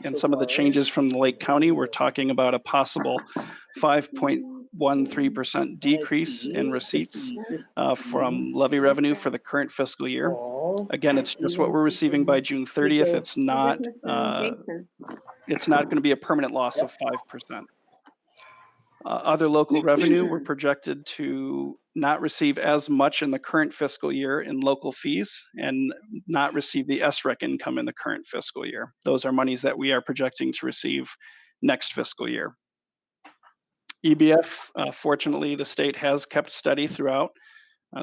and some of the changes from the Lake County, we're talking about a possible 5.13% decrease in receipts from levy revenue for the current fiscal year. Again, it's just what we're receiving by June 30th. It's not going to be a permanent loss of 5%. Other local revenue, we're projected to not receive as much in the current fiscal year in local fees and not receive the SREC income in the current fiscal year. Those are monies that we are projecting to receive next fiscal year. EBF, fortunately, the state has kept steady throughout,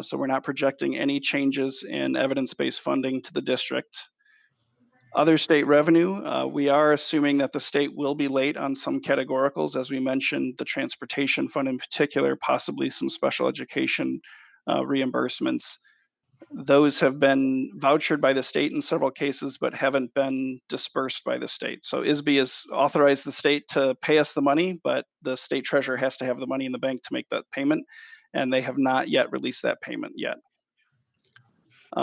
so we're not projecting any changes in evidence-based funding to the district. Other state revenue, we are assuming that the state will be late on some categoricals, as we mentioned, the transportation fund in particular, possibly some special education reimbursements. Those have been vouchered by the state in several cases, but haven't been dispersed by the state. So ISB has authorized the state to pay us the money, but the state treasurer has to have the money in the bank to make that payment, and they have not yet released that payment yet.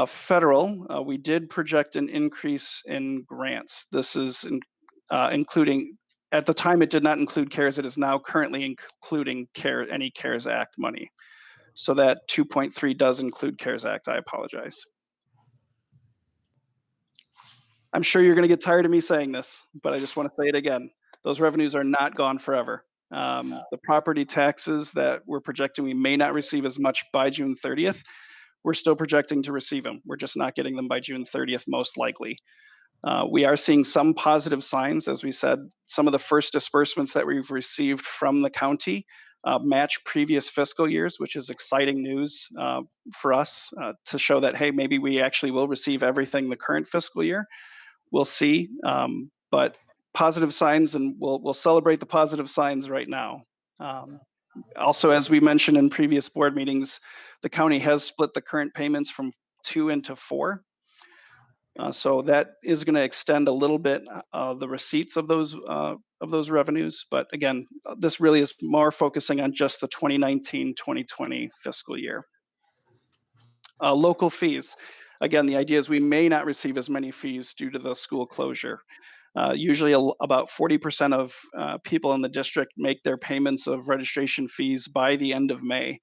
Federal, we did project an increase in grants. This is including, at the time it did not include CARES, it is now currently including any CARES Act money. So that 2.3 does include CARES Act, I apologize. I'm sure you're gonna get tired of me saying this, but I just wanna say it again. Those revenues are not gone forever. The property taxes that we're projecting we may not receive as much by June 30th, we're still projecting to receive them. We're just not getting them by June 30th, most likely. We are seeing some positive signs. As we said, some of the first disbursements that we've received from the county match previous fiscal years, which is exciting news for us to show that, hey, maybe we actually will receive everything the current fiscal year. We'll see, but positive signs, and we'll celebrate the positive signs right now. Also, as we mentioned in previous board meetings, the county has split the current payments from 2 into 4. So that is going to extend a little bit the receipts of those revenues. But again, this really is more focusing on just the 2019-2020 fiscal year. Local fees. Again, the idea is we may not receive as many fees due to the school closure. Usually about 40% of people in the district make their payments of registration fees by the end of May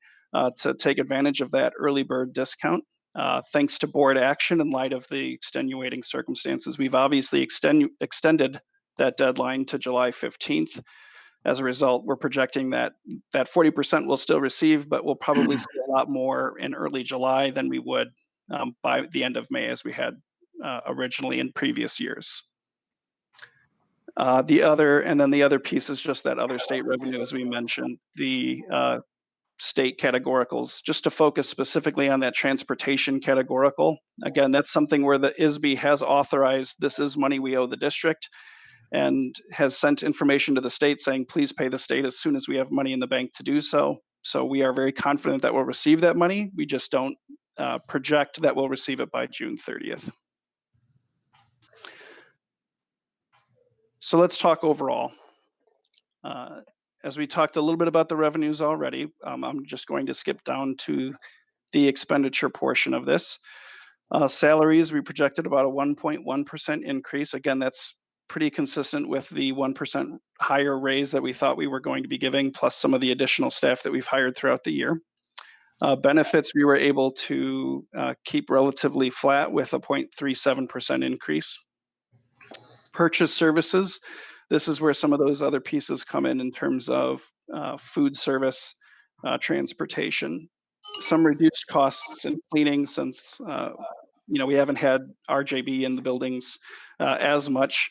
to take advantage of that early bird discount. Thanks to board action in light of the extenuating circumstances, we've obviously extended that deadline to July 15th. As a result, we're projecting that 40% will still receive, but we'll probably see a lot more in early July than we would by the end of May as we had originally in previous years. The other piece is just that other state revenue, as we mentioned, the state categoricals, just to focus specifically on that transportation categorical. Again, that's something where the ISB has authorized, this is money we owe the district, and has sent information to the state saying, please pay the state as soon as we have money in the bank to do so. So we are very confident that we'll receive that money. We just don't project that we'll receive it by June 30th. So let's talk overall. As we talked a little bit about the revenues already, I'm just going to skip down to the expenditure portion of this. Salaries, we projected about a 1.1% increase. Again, that's pretty consistent with the 1% higher raise that we thought we were going to be giving, plus some of the additional staff that we've hired throughout the year. Benefits, we were able to keep relatively flat with a 0.37% increase. Purchase services, this is where some of those other pieces come in terms of food service, transportation, some reduced costs in cleaning since we haven't had RJB in the buildings as much,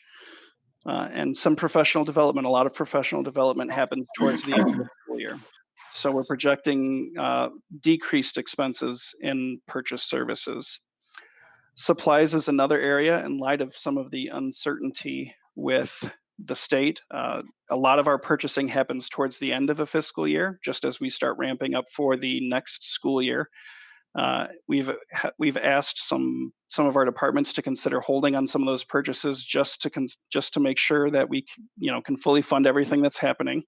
and some professional development. A lot of professional development happens towards the end of the school year. So we're projecting decreased expenses in purchase services. Supplies is another area in light of some of the uncertainty with the state. A lot of our purchasing happens towards the end of a fiscal year, just as we start ramping up for the next school year. We've asked some of our departments to consider holding on some of those purchases just to make sure that we can fully fund everything that's happening.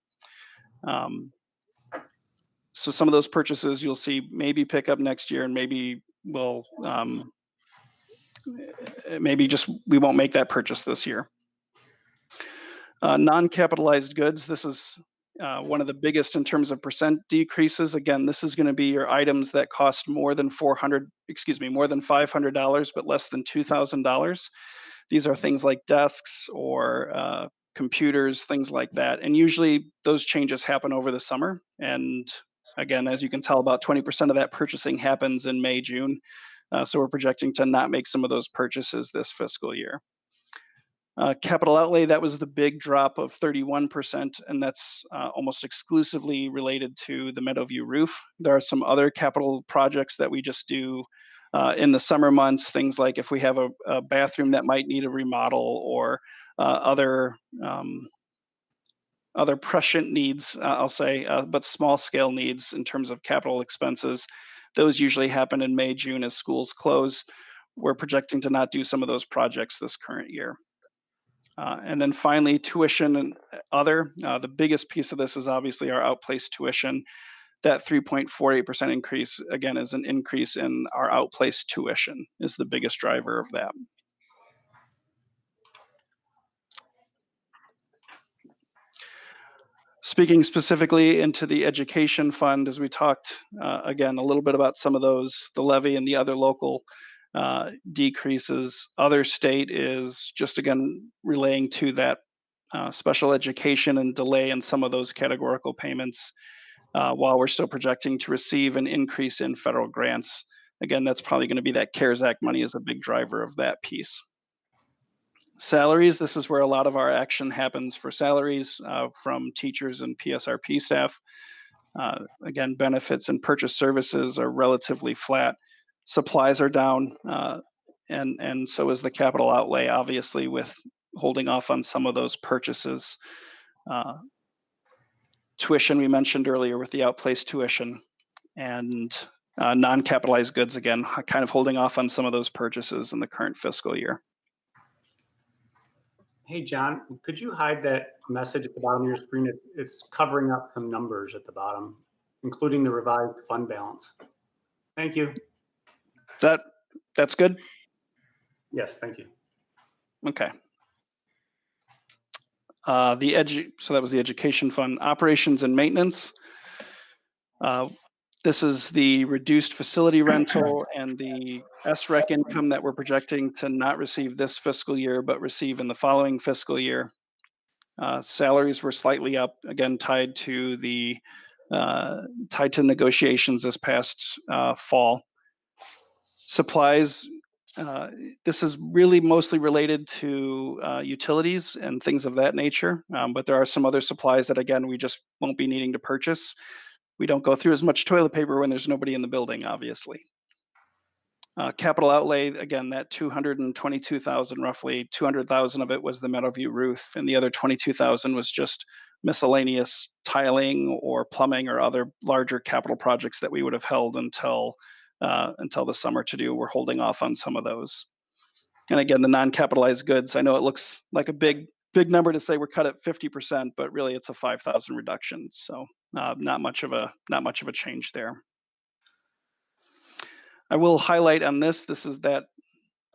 So some of those purchases you'll see maybe pick up next year, and maybe we'll we won't make that purchase this year. Non-capitalized goods, this is one of the biggest in terms of percent decreases. Again, this is going to be your items that cost more than more than $500, but less than $2,000. These are things like desks or computers, things like that. And usually those changes happen over the summer. And again, as you can tell, about 20% of that purchasing happens in May, June. So we're projecting to not make some of those purchases this fiscal year. Capital outlay, that was the big drop of 31%, and that's almost exclusively related to the Meadowview roof. There are some other capital projects that we just do in the summer months, things like if we have a bathroom that might need a remodel or other prescient needs, I'll say, but small scale needs in terms of capital expenses. Those usually happen in May, June as schools close. We're projecting to not do some of those projects this current year. And then finally, tuition and other. The biggest piece of this is obviously our outplaced tuition. That 3.48% increase, again, is an increase in our outplaced tuition, is the biggest driver of that. Speaking specifically into the education fund, as we talked, again, a little bit about some of those, the levy and the other local decreases. Other state is just, again, relaying to that special education and delay in some of those categorical payments while we're still projecting to receive an increase in federal grants. Again, that's probably going to be that CARES Act money is a big driver of that piece. Salaries, this is where a lot of our action happens for salaries from teachers and PSRP staff. Again, benefits and purchase services are relatively flat. Supplies are down, and so is the capital outlay, obviously, with holding off on some of those purchases. Tuition, we mentioned earlier with the outplaced tuition, and non-capitalized goods, again, kind of holding off on some of those purchases in the current fiscal year. Hey, John, could you hide that message at the bottom of your screen? It's covering up some numbers at the bottom, including the revised fund balance. Thank you. That's good? Yes, thank you. Okay. So that was the education fund. Operations and maintenance. This is the reduced facility rental and the SREC income that we're projecting to not receive this fiscal year, but receive in the following fiscal year. Salaries were slightly up, again, tied to negotiations this past fall. Supplies, this is really mostly related to utilities and things of that nature, but there are some other supplies that, again, we just won't be needing to purchase. We don't go through as much toilet paper when there's nobody in the building, obviously. Capital outlay, again, that 222,000, roughly 200,000 of it was the Meadowview roof, and the other 22,000 was just miscellaneous tiling or plumbing or other larger capital projects that we would have held until the summer to do. We're holding off on some of those. And again, the non-capitalized goods, I know it looks like a big number to say we're cut at 50%, but really it's a 5,000 reduction. So not much of a change there. I will highlight on this is that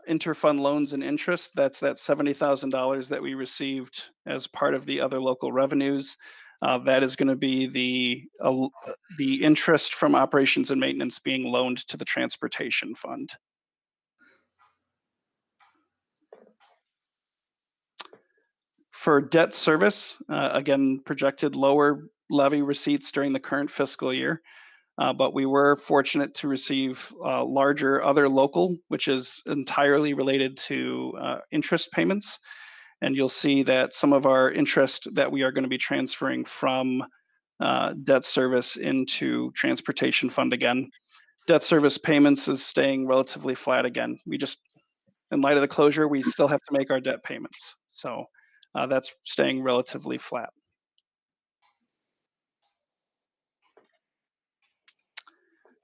interfund loans and interest. That's that $70,000 that we received as part of the other local revenues. That is going to be the interest from operations and maintenance being loaned to the transportation fund. For debt service, again, projected lower levy receipts during the current fiscal year, but we were fortunate to receive larger other local, which is entirely related to interest payments. And you'll see that some of our interest that we are going to be transferring from debt service into transportation fund again. Debt service payments is staying relatively flat again. We just, in light of the closure, we still have to make our debt payments. So that's staying relatively flat.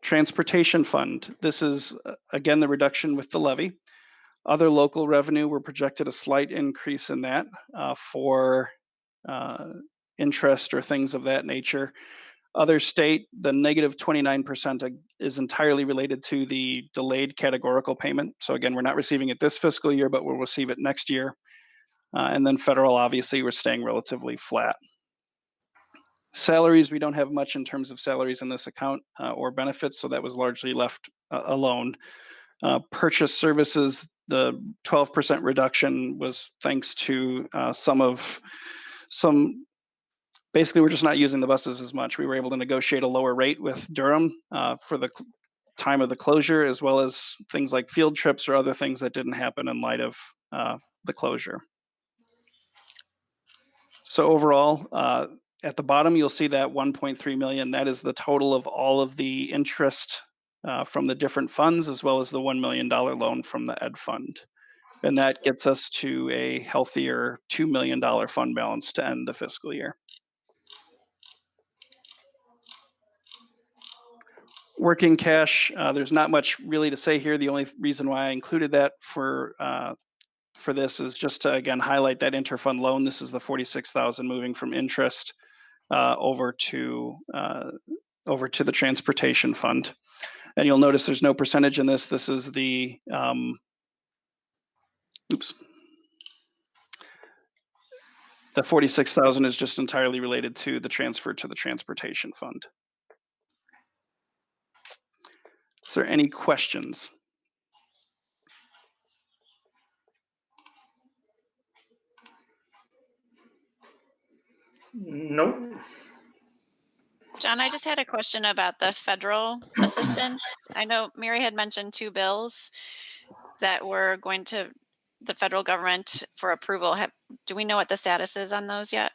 Transportation fund. This is, again, the reduction with the levy. Other local revenue, we're projected a slight increase in that for interest or things of that nature. Other state, the negative 29% is entirely related to the delayed categorical payment. So again, we're not receiving it this fiscal year, but we'll receive it next year. And then federal, obviously, we're staying relatively flat. Salaries, we don't have much in terms of salaries in this account or benefits, so that was largely left alone. Purchase services, the 12% reduction was thanks to basically we're just not using the buses as much. We were able to negotiate a lower rate with Durham for the time of the closure, as well as things like field trips or other things that didn't happen in light of the closure. So overall, at the bottom, you'll see that 1.3 million. That is the total of all of the interest from the different funds, as well as the $1 million loan from the Ed Fund. And that gets us to a healthier $2 million fund balance to end the fiscal year. Working cash, there's not much really to say here. The only reason why I included that for this is just to, again, highlight that interfund loan. This is the $46,000 moving from interest over to the transportation fund. And you'll notice there's no percentage in this. This is the, the 46,000 is just entirely related to the transfer to the transportation fund. Is there any questions? Nope. John, I just had a question about the federal assistance. I know Mary had mentioned 2 bills that were going to the federal government for approval. Do we know what the status is on those yet?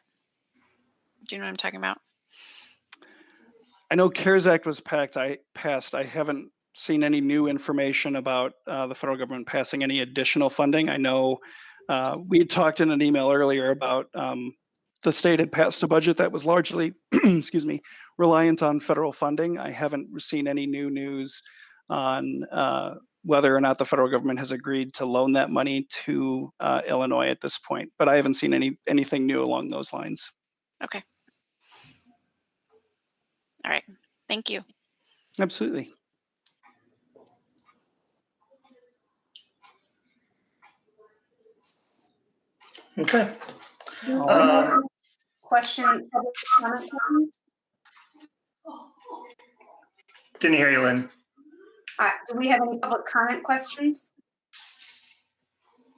Do you know what I'm talking about? I know CARES Act was passed. I haven't seen any new information about the federal government passing any additional funding. I know we had talked in an email earlier about the state had passed a budget that was largely, excuse me, reliant on federal funding. I haven't seen any new news on whether or not the federal government has agreed to loan that money to Illinois at this point, but I haven't seen anything new along those lines. Okay. All right. Thank you. Absolutely. Okay. Question, public comment, please? Didn't hear you, Lynn. Do we have any public comment questions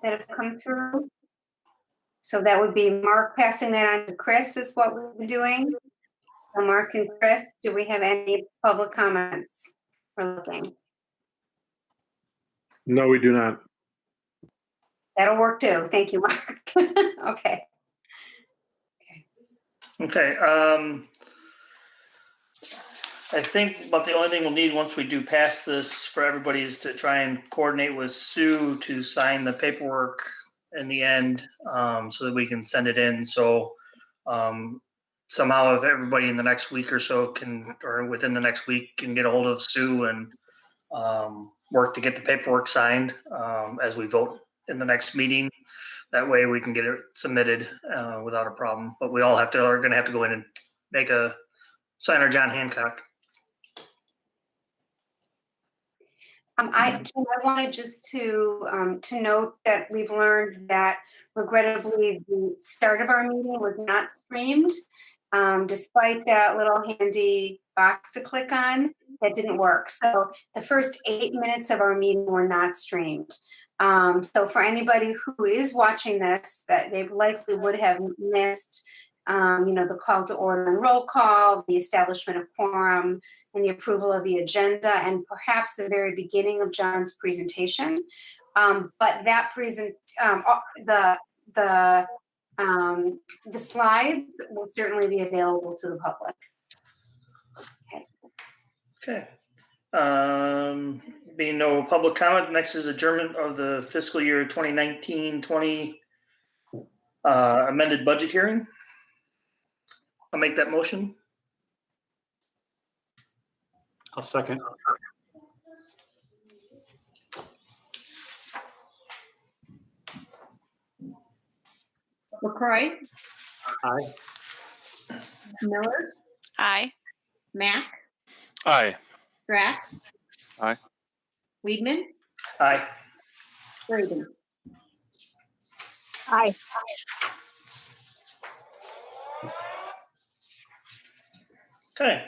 that have come through? So that would be Mark passing that on to Chris is what we've been doing. So Mark and Chris, do we have any public comments? We're looking. No, we do not. That'll work too. Thank you, Mark. Okay. Okay. I think about the only thing we'll need once we do pass this for everybody is to try and coordinate with Sue to sign the paperwork in the end, so that we can send it in. So somehow if everybody in the next week or so can, or within the next week, can get a hold of Sue and work to get the paperwork signed as we vote in the next meeting. That way we can get it submitted without a problem. But we all are going to have to go in and make a sign our John Hancock. I wanted just to note that we've learned that regrettably the start of our meeting was not streamed, despite that little handy box to click on. That didn't work. So the first 8 minutes of our meeting were not streamed. So for anybody who is watching this, that they likely would have missed, the call to order and roll call, the establishment of quorum, and the approval of the agenda, and perhaps the very beginning of John's presentation. But that the slides will certainly be available to the public. Okay. Being no public comment, next is adjournment of the fiscal year 2019-20 amended budget hearing. I'll make that motion. I'll second. LaCroix, Aye. Miller, Aye. Mack, Aye. Strack. Aye. Weedman, Aye. Braden. Aye. Okay.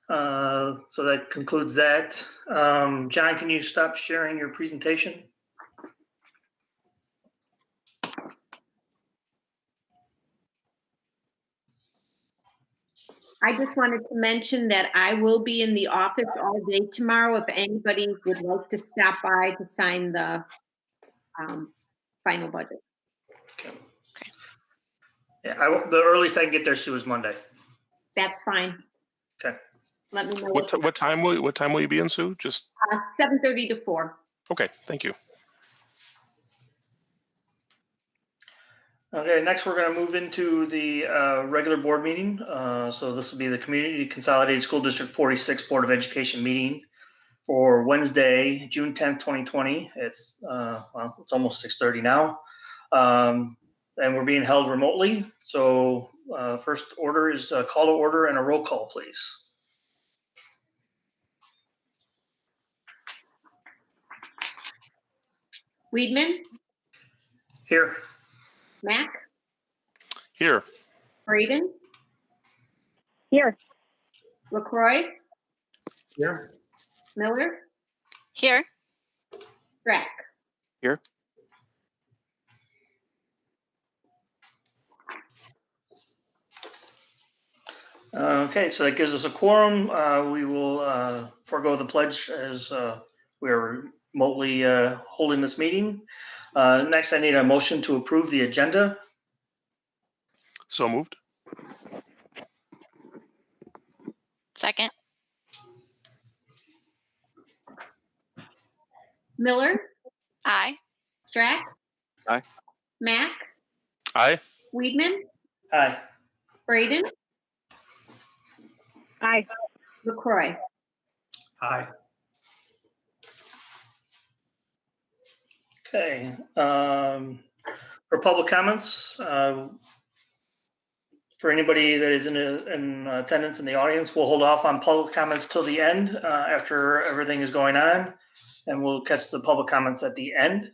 So that concludes that. John, can you stop sharing your presentation? I just wanted to mention that I will be in the office all day tomorrow if anybody would like to stop by to sign the final budget. Okay. Yeah, the earliest I can get there, Sue, is Monday. That's fine. Okay. Let me know. What time will you be in, Sue? Just 7:30 to 4. okay. Thank you. Okay, next we're going to move into the regular board meeting. So this will be the Community Consolidated School District 46 Board of Education meeting for Wednesday, June 10th, 2020. It's it's almost 6:30 now. And we're being held remotely. So first order is a call to order and a roll call, please. Weedman, Here. Mac, Here. Braden, Here. LaCroix, Here. Miller, Here. Strack. Here. Okay, so that gives us a quorum. We will forego the pledge as we are remotely holding this meeting. Next, I need a motion to approve the agenda. So moved. Second. Miller, Aye. Strack. Aye. Mac, Aye. Weedman, Aye. Braden, Aye. LaCroix. Aye. Okay. For public comments, for anybody that is in attendance in the audience, we'll hold off on public comments till the end after everything is going on, and we'll catch the public comments at the end.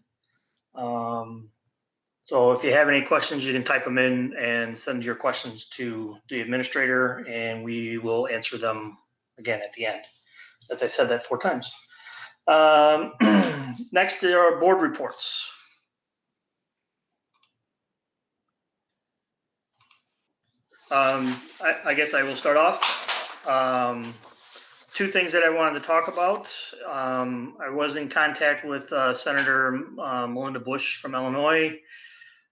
So if you have any questions, you can type them in and send your questions to the administrator, and we will answer them again at the end. As I said that 4 times. Next, there are board reports. I guess I will start off. 2 things that I wanted to talk about. I was in contact with Senator Melinda Bush from Illinois.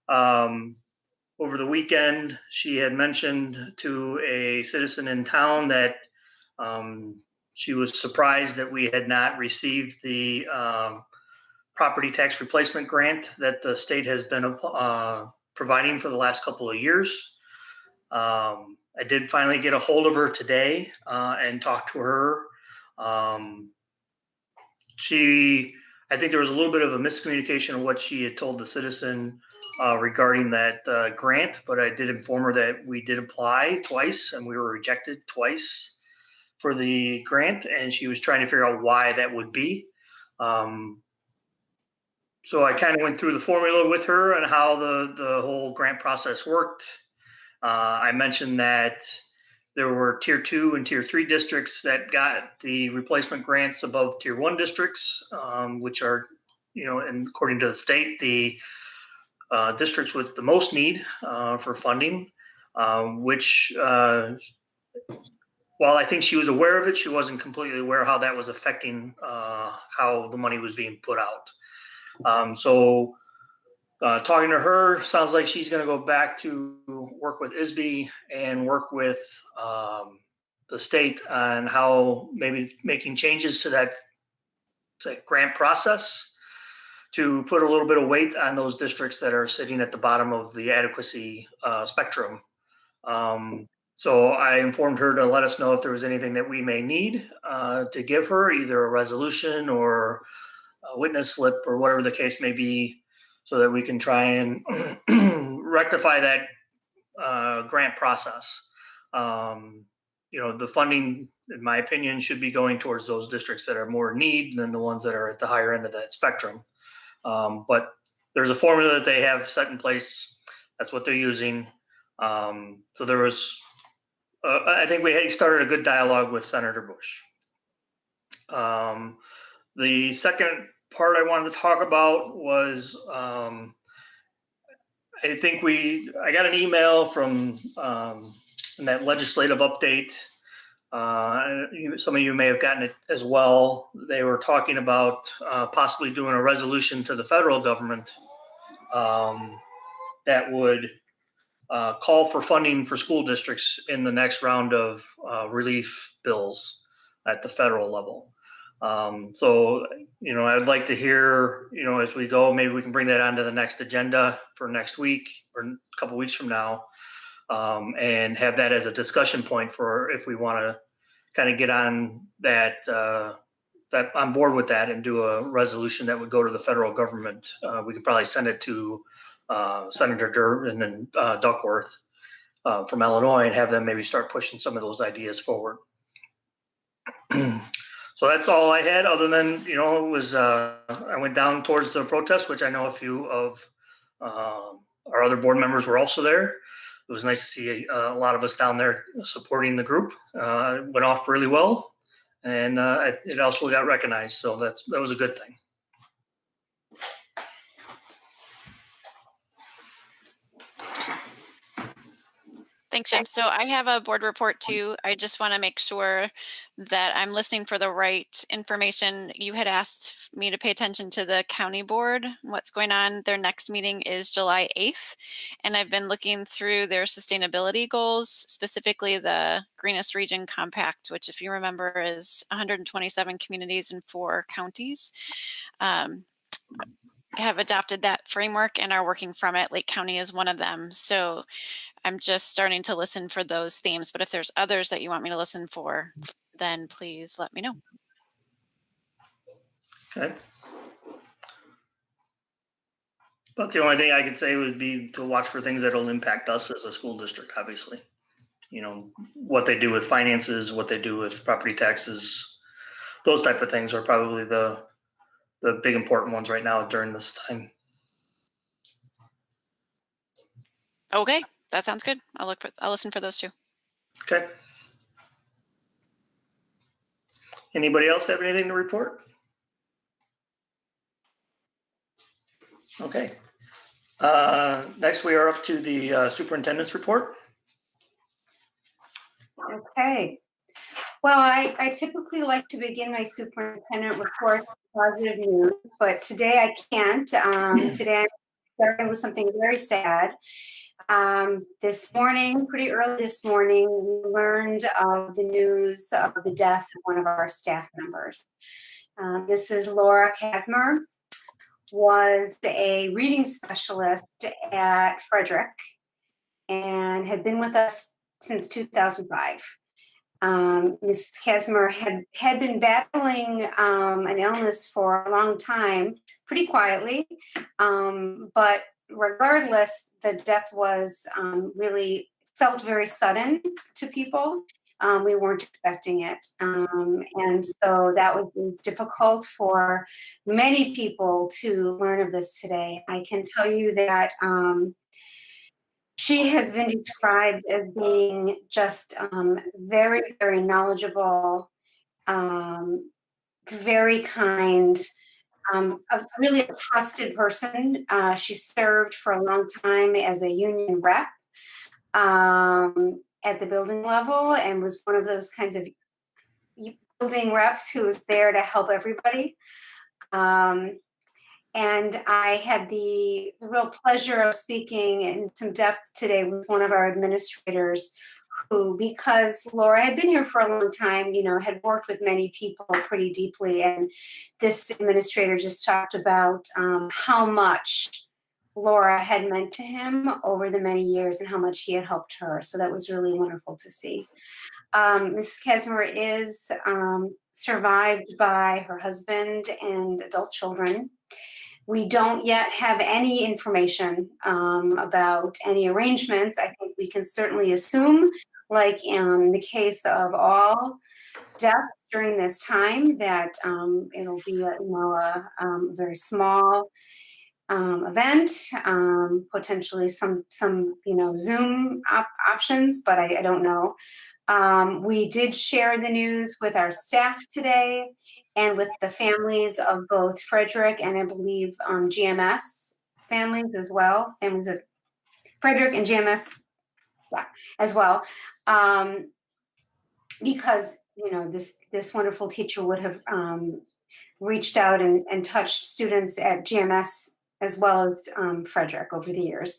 Over the weekend, she had mentioned to a citizen in town that she was surprised that we had not received the property tax replacement grant that the state has been providing for the last couple of years. I did finally get a hold of her today and talk to her. I think there was a little bit of a miscommunication of what she had told the citizen regarding that grant, but I did inform her that we did apply twice and we were rejected twice for the grant, and she was trying to figure out why that would be. So I kind of went through the formula with her and how the whole grant process worked. I mentioned that there were tier 2 and tier 3 districts that got the replacement grants above tier 1 districts, which are, and according to the state, the districts with the most need for funding, which, while I think she was aware of it, she wasn't completely aware how that was affecting how the money was being put out. So talking to her, sounds like she's going to go back to work with ISB and work with the state on how maybe making changes to that grant process to put a little bit of weight on those districts that are sitting at the bottom of the adequacy spectrum. So I informed her to let us know if there was anything that we may need to give her, either a resolution or a witness slip or whatever the case may be, so that we can try and rectify that grant process. The funding, in my opinion, should be going towards those districts that are more in need than the ones that are at the higher end of that spectrum. But there's a formula that they have set in place. That's what they're using. So there was, I think we started a good dialogue with Senator Bush. The second part I wanted to talk about was, I think I got an email from in that legislative update. Some of you may have gotten it as well. They were talking about possibly doing a resolution to the federal government that would call for funding for school districts in the next round of relief bills at the federal level. So, I'd like to hear, as we go, maybe we can bring that onto the next agenda for next week or a couple weeks from now, and have that as a discussion point for if we want to kind of get on that on board with that and do a resolution that would go to the federal government. We could probably send it to Senator Durbin and Duckworth from Illinois and have them maybe start pushing some of those ideas forward. So that's all I had, other than, it was, I went down towards the protest, which I know a few of our other board members were also there. It was nice to see a lot of us down there supporting the group. It went off really well, and it also got recognized, so that was a good thing. Thanks, Jim. So I have a board report too. I just want to make sure that I'm listening for the right information. You had asked me to pay attention to the county board, what's going on. Their next meeting is July 8th. And I've been looking through their sustainability goals, specifically the Greenest Region Compact, which, if you remember, is 127 communities in 4 counties. Have adopted that framework and are working from it. Lake County is one of them. So I'm just starting to listen for those themes, but if there's others that you want me to listen for, then please let me know. Okay. But the only thing I could say would be to watch for things that will impact us as a school district, obviously. What they do with finances, what they do with property taxes, those type of things are probably the big important ones right now during this time. Okay, that sounds good. I'll listen for those too. Okay. Anybody else have anything to report? Okay. Next, we are up to the superintendent's report. Okay. Well, I typically like to begin my superintendent report with positive news, but today I can't. Today I'm starting with something very sad. This morning, pretty early this morning, we learned of the news of the death of one of our staff members. Mrs. Laura Kasmer was a reading specialist at Frederick and had been with us since 2005. Mrs. Kasmer had been battling an illness for a long time, pretty quietly, but regardless, the death was really felt very sudden to people. We weren't expecting it. And so that was difficult for many people to learn of this today. I can tell you that she has been described as being just very, very knowledgeable, very kind, really a trusted person. She served for a long time as a union rep at the building level and was one of those kinds of building reps who was there to help everybody. And I had the real pleasure of speaking in some depth today with one of our administrators who, because Laura had been here for a long time, had worked with many people pretty deeply. And this administrator just talked about how much Laura had meant to him over the many years and how much he had helped her. So that was really wonderful to see. Mrs. Kasmer is survived by her husband and adult children. We don't yet have any information about any arrangements. I think we can certainly assume, like in the case of all deaths during this time, that it'll be a very small event, potentially some Zoom options, but I don't know. We did share the news with our staff today and with the families of both Frederick and I believe GMS families as well, families of Frederick and GMS as well, because this wonderful teacher would have reached out and touched students at GMS as well as Frederick over the years.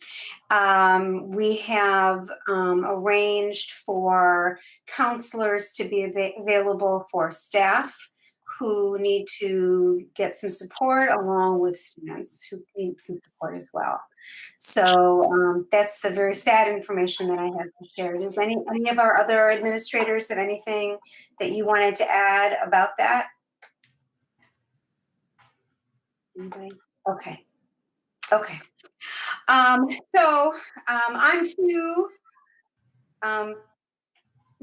We have arranged for counselors to be available for staff who need to get some support, along with students who need some support as well. So that's the very sad information that I have to share. Does any of our other administrators have anything that you wanted to add about that? Anybody? Okay. So on to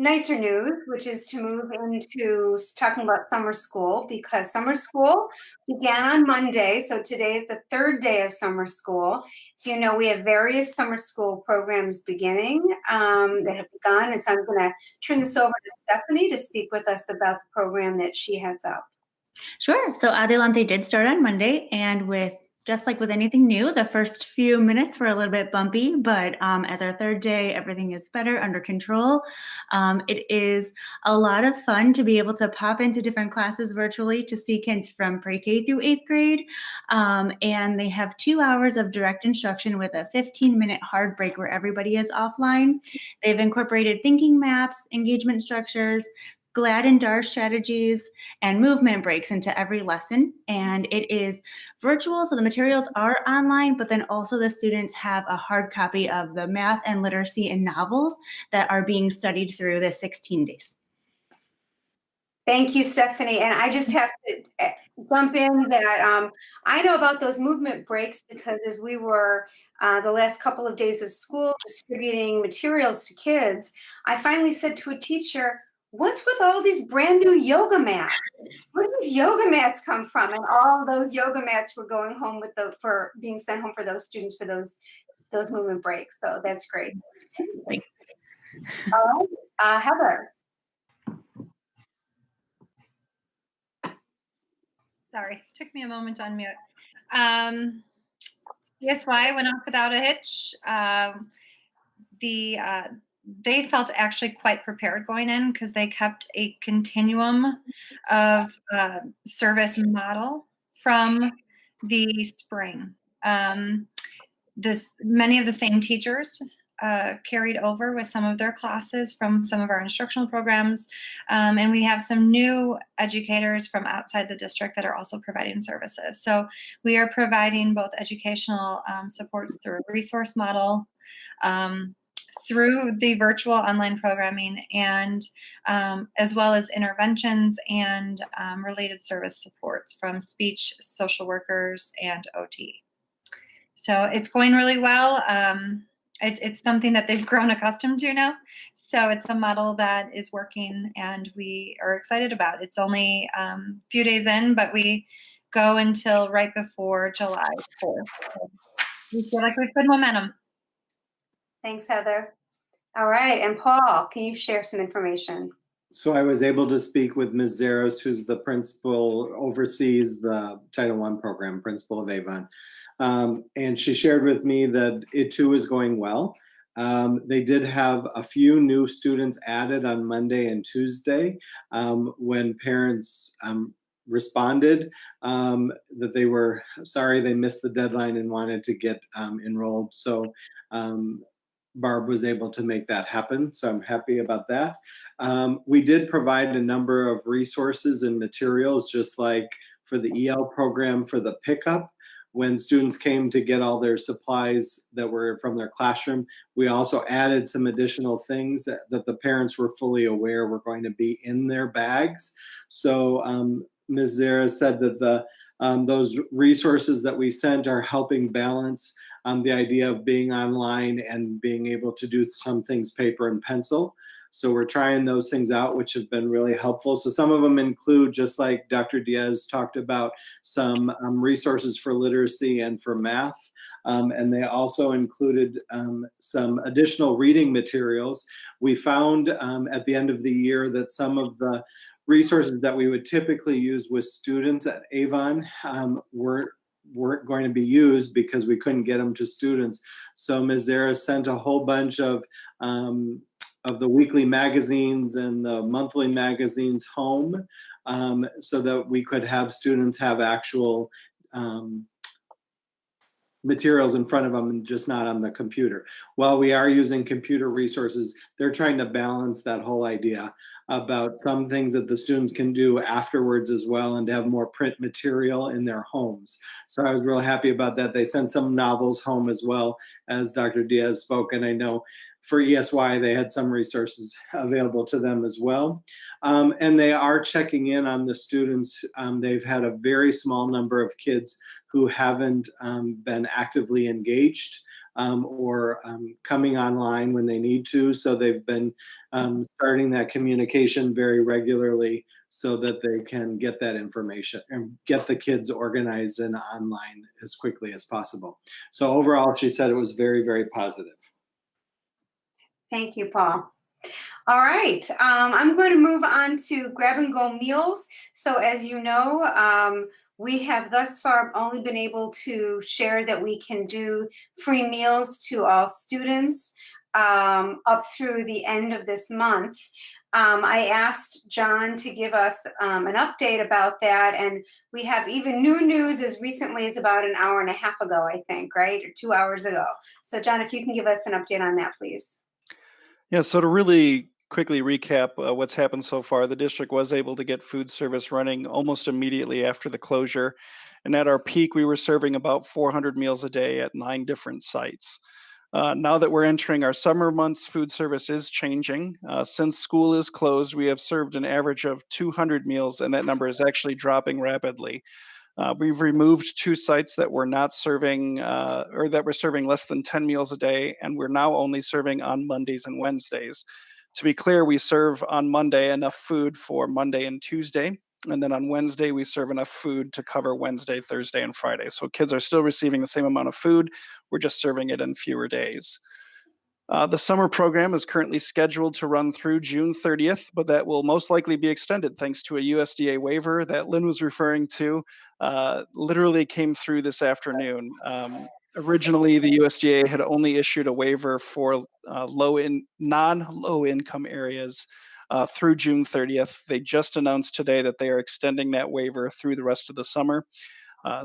nicer news, which is to move into talking about summer school, because summer school began on Monday. So today is the third day of summer school. So we have various summer school programs beginning that have begun. And so I'm going to turn this over to Stephanie to speak with us about the program that she heads up. Sure. So Adelante did start on Monday, and just like with anything new, the first few minutes were a little bit bumpy, but as our third day, everything is better, under control. It is a lot of fun to be able to pop into different classes virtually to see kids from pre-K through 8th grade. And they have 2 hours of direct instruction with a 15-minute hard break where everybody is offline. They've incorporated thinking maps, engagement structures, GLAD and DAR strategies, and movement breaks into every lesson. And it is virtual, so the materials are online, but then also the students have a hard copy of the math and literacy and novels that are being studied through the 16 days. Thank you, Stephanie. And I just have to jump in that I know about those movement breaks because as we were the last couple of days of school distributing materials to kids, I finally said to a teacher, "What's with all these brand new yoga mats? Where do these yoga mats come from?" And all those yoga mats were going home for being sent home for those students for those movement breaks. So that's great. All right, Heather. Sorry, took me a moment to unmute. CSY went off without a hitch. They felt actually quite prepared going in because they kept a continuum of service model from the spring. Many of the same teachers carried over with some of their classes from some of our instructional programs. And we have some new educators from outside the district that are also providing services. So we are providing both educational supports through a resource model, through the virtual online programming, and as well as interventions and related service supports from speech, social workers, and OT. So it's going really well. It's something that they've grown accustomed to now. So it's a model that is working and we are excited about. It's only a few days in, but we go until right before July 4th. So we feel like we've good momentum. Thanks, Heather. All right, and Paul, can you share some information? So I was able to speak with Ms. Zaros, who's the principal, oversees the Title I program, principal of Avon. And she shared with me that it too is going well. They did have a few new students added on Monday and Tuesday when parents responded that they were sorry they missed the deadline and wanted to get enrolled. So Barb was able to make that happen. So I'm happy about that. We did provide a number of resources and materials, just like for the EL program for the pickup. When students came to get all their supplies that were from their classroom, we also added some additional things that the parents were fully aware were going to be in their bags. So Ms. Zara said that those resources that we sent are helping balance the idea of being online and being able to do some things paper and pencil. So we're trying those things out, which have been really helpful. So some of them include, just like Dr. Diaz talked about, some resources for literacy and for math. And they also included some additional reading materials. We found at the end of the year that some of the resources that we would typically use with students at Avon weren't going to be used because we couldn't get them to students. So Ms. Zara sent a whole bunch of the weekly magazines and the monthly magazines home so that we could have students have actual materials in front of them and just not on the computer. While we are using computer resources, they're trying to balance that whole idea about some things that the students can do afterwards as well, and to have more print material in their homes. So I was real happy about that. They sent some novels home as well, as Dr. Diaz spoke, and I know for ESY, they had some resources available to them as well. And they are checking in on the students. They've had a very small number of kids who haven't been actively engaged or coming online when they need to. So they've been starting that communication very regularly so that they can get that information and get the kids organized and online as quickly as possible. So overall, she said it was very, very positive. Thank you, Paul. All right, I'm going to move on to grab and go meals. So as you know, we have thus far only been able to share that we can do free meals to all students up through the end of this month. I asked John to give us an update about that, and we have even new news as recently as about an hour and a half ago, I think, right? Or 2 hours ago. So John, if you can give us an update on that, please. Yeah, so to really quickly recap what's happened so far, the district was able to get food service running almost immediately after the closure. And at our peak, we were serving about 400 meals a day at 9 different sites. Now that we're entering our summer months, food service is changing. Since school is closed, we have served an average of 200 meals, and that number is actually dropping rapidly. We've removed 2 sites that were not serving or that were serving less than 10 meals a day, and we're now only serving on Mondays and Wednesdays. To be clear, we serve on Monday enough food for Monday and Tuesday, and then on Wednesday we serve enough food to cover Wednesday, Thursday, and Friday. So kids are still receiving the same amount of food, we're just serving it in fewer days. The summer program is currently scheduled to run through June 30th, but that will most likely be extended thanks to a USDA waiver that Lynn was referring to. Literally came through this afternoon. Originally, the USDA had only issued a waiver for non-low income areas through June 30th. They just announced today that they are extending that waiver through the rest of the summer.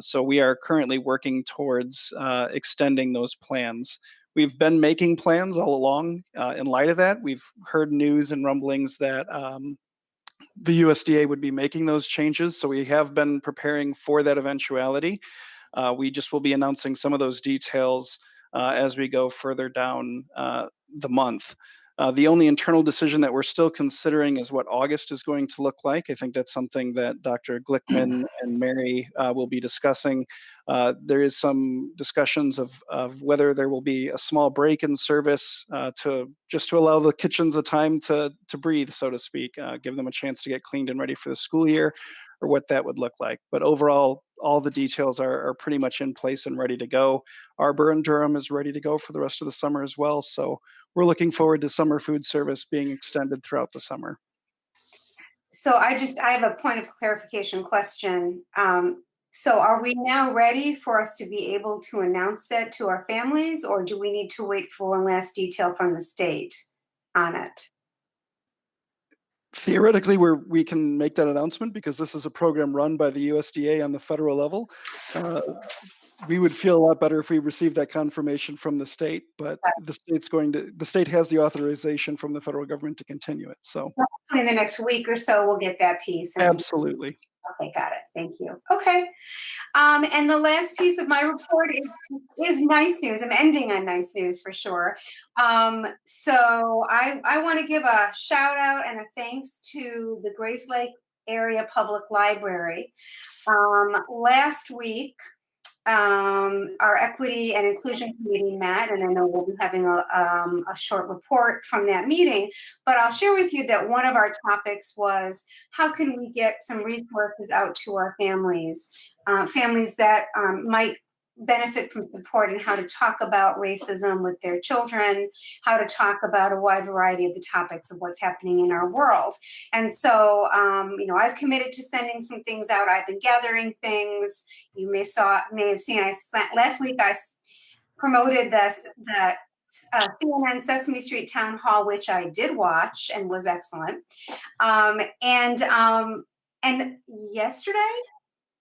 So we are currently working towards extending those plans. We've been making plans all along in light of that. We've heard news and rumblings that the USDA would be making those changes. So we have been preparing for that eventuality. We just will be announcing some of those details as we go further down the month. The only internal decision that we're still considering is what August is going to look like. I think that's something that Dr. Glickman and Mary will be discussing. There is some discussions of whether there will be a small break in service to allow the kitchens a time to breathe, so to speak, give them a chance to get cleaned and ready for the school year, or what that would look like. But overall, all the details are pretty much in place and ready to go. Arbor and Durham is ready to go for the rest of the summer as well. So we're looking forward to summer food service being extended throughout the summer. So I have a point of clarification question. So are we now ready for us to be able to announce that to our families, or do we need to wait for one last detail from the state on it? Theoretically, we can make that announcement because this is a program run by the USDA on the federal level. We would feel a lot better if we received that confirmation from the state, but the state has the authorization from the federal government to continue it. So in the next week or so, we'll get that piece. Absolutely. Okay, got it. Thank you. Okay. And the last piece of my report is nice news. I'm ending on nice news for sure. So I want to give a shout out and a thanks to the Grace Lake Area Public Library. Last week, our Equity and Inclusion Committee met, and I know we'll be having a short report from that meeting, but I'll share with you that one of our topics was how can we get some resources out to our families, families that might benefit from support, and how to talk about racism with their children, how to talk about a wide variety of the topics of what's happening in our world. And so, I've committed to sending some things out. I've been gathering things. You may have seen, last week I promoted the CNN Sesame Street Town Hall, which I did watch and was excellent. And yesterday,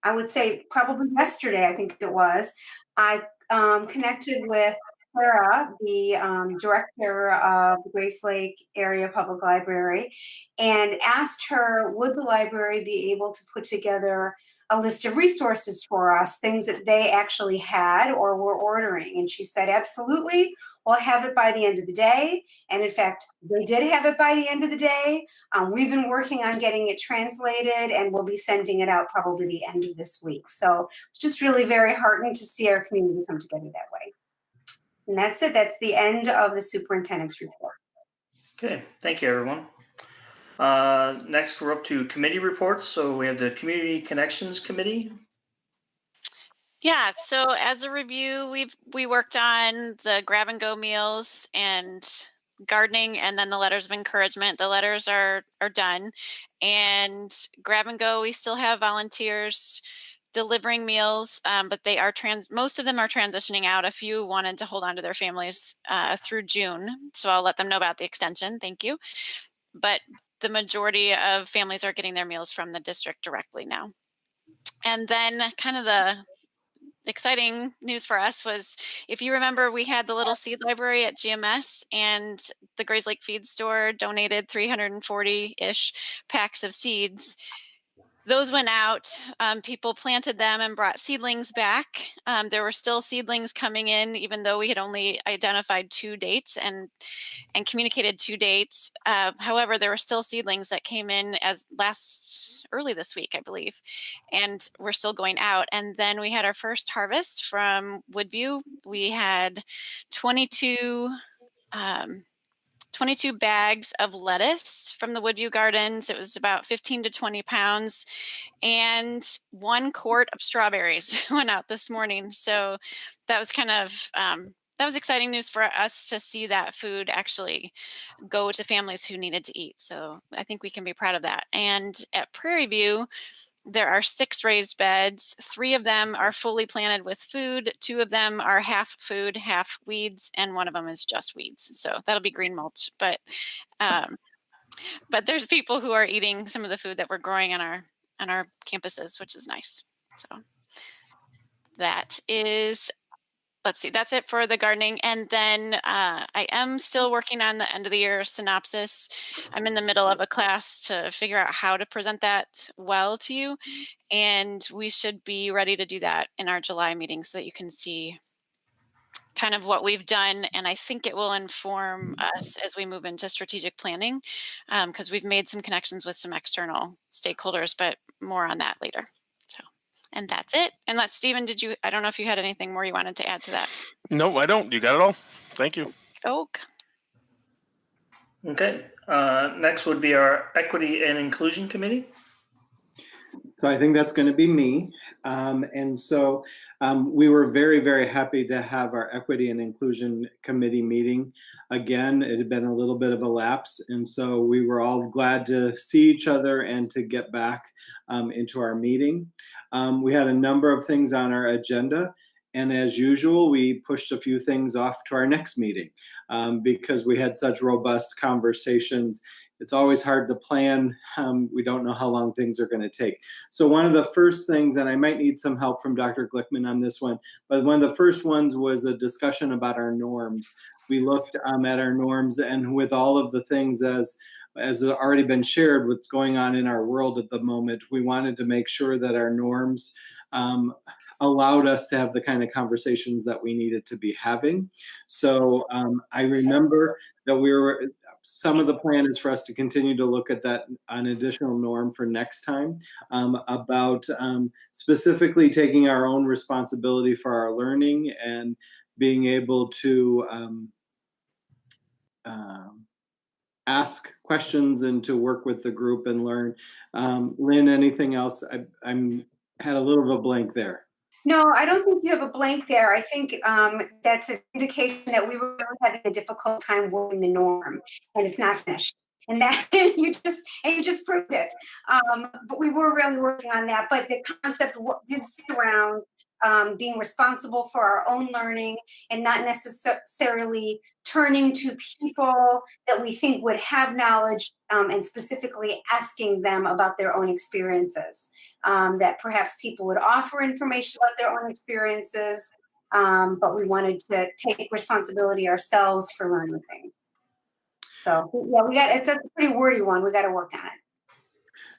I would say probably yesterday, I think it was, I connected with Sarah, the director of the Grace Lake Area Public Library, and asked her, would the library be able to put together a list of resources for us, things that they actually had or were ordering. And she said, absolutely, we'll have it by the end of the day. And in fact, they did have it by the end of the day. We've been working on getting it translated, and we'll be sending it out probably the end of this week. So it's just really very heartening to see our community come together that way. And that's it. That's the end of the superintendent's report. Okay, thank you, everyone. Next, we're up to committee reports. So we have the Community Connections Committee. Yeah, so as a review, we worked on the grab and go meals and gardening, and then the letters of encouragement. The letters are done, and grab and go, we still have volunteers delivering meals, but they are most of them are transitioning out. A few wanted to hold on to their families through June, so I'll let them know about the extension. Thank you. But the majority of families are getting their meals from the district directly now. And then kind of the exciting news for us was, if you remember, we had the little seed library at GMS, and the Grays Lake Feed Store donated 340-ish packs of seeds. Those went out, people planted them and brought seedlings back. There were still seedlings coming in, even though we had only identified 2 dates and communicated 2 dates. However, there were still seedlings that came in as early this week, I believe, and we're still going out. And then we had our first harvest from Woodview. We had 22 bags of lettuce from the Woodview Gardens. It was about 15 to 20 pounds, and 1 quart of strawberries went out this morning. So that was kind of, that was exciting news for us to see that food actually go to families who needed to eat. So I think we can be proud of that. And at Prairie View, there are 6 raised beds. 3 of them are fully planted with food. 2 of them are half food, half weeds, and 1 of them is just weeds. So that'll be green mulch. But there's people who are eating some of the food that we're growing on our campuses, which is nice. So that is, let's see, that's it for the gardening. And then I am still working on the end of the year synopsis. I'm in the middle of a class to figure out how to present that well to you. And we should be ready to do that in our July meeting so that you can see kind of what we've done. And I think it will inform us as we move into strategic planning, because we've made some connections with some external stakeholders, but more on that later. And that's it. Unless, Stephen, I don't know if you had anything more you wanted to add to that. No, I don't. You got it all. Thank you. Okay. Next would be our Equity and Inclusion Committee. So I think that's going to be me. And so we were very, very happy to have our Equity and Inclusion Committee meeting. Again, it had been a little bit of a lapse. And so we were all glad to see each other and to get back into our meeting. We had a number of things on our agenda. And as usual, we pushed a few things off to our next meeting because we had such robust conversations. It's always hard to plan. We don't know how long things are going to take. So one of the first things, and I might need some help from Dr. Glickman on this one, but one of the first ones was a discussion about our norms. We looked at our norms, and with all of the things as already been shared, what's going on in our world at the moment, we wanted to make sure that our norms allowed us to have the kind of conversations that we needed to be having. So I remember that some of the plan is for us to continue to look at that, an additional norm for next time, about specifically taking our own responsibility for our learning and being able to ask questions and to work with the group and learn. Lynn, anything else? I'm had a little of a blank there. No, I don't think you have a blank there. I think that's an indication that we were having a difficult time working the norm, and it's not finished. And that you just proved it. But we were really working on that. But the concept did sit around being responsible for our own learning and not necessarily turning to people that we think would have knowledge and specifically asking them about their own experiences. That perhaps people would offer information about their own experiences, but we wanted to take responsibility ourselves for learning things. So yeah, it's a pretty wordy one. We got to work on it.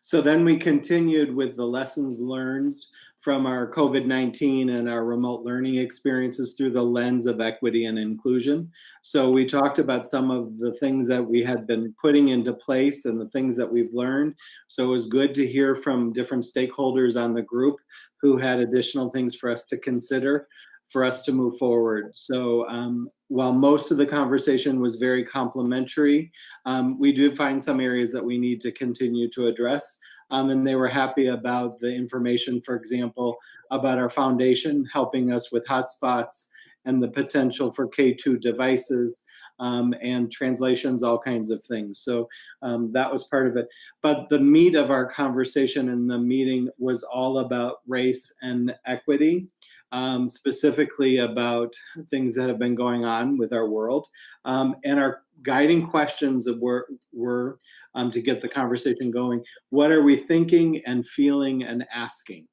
So then we continued with the lessons learned from our COVID-19 and our remote learning experiences through the lens of equity and inclusion. So we talked about some of the things that we had been putting into place and the things that we've learned. So it was good to hear from different stakeholders on the group who had additional things for us to consider for us to move forward. So while most of the conversation was very complimentary, we do find some areas that we need to continue to address. And they were happy about the information, for example, about our foundation helping us with hotspots and the potential for K2 devices and translations, all kinds of things. So that was part of it. But the meat of our conversation in the meeting was all about race and equity. Specifically about things that have been going on with our world. And our guiding questions were to get the conversation going. What are we thinking and feeling and asking?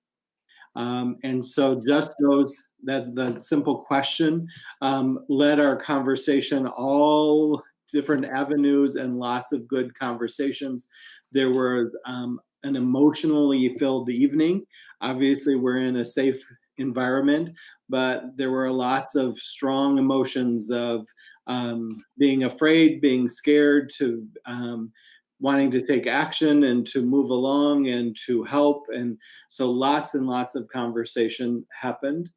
And so just that's the simple question, led our conversation all different avenues and lots of good conversations. There was an emotionally filled evening. Obviously, we're in a safe environment, but there were lots of strong emotions of being afraid, being scared, to wanting to take action and to move along and to help. And so lots and lots of conversation happened.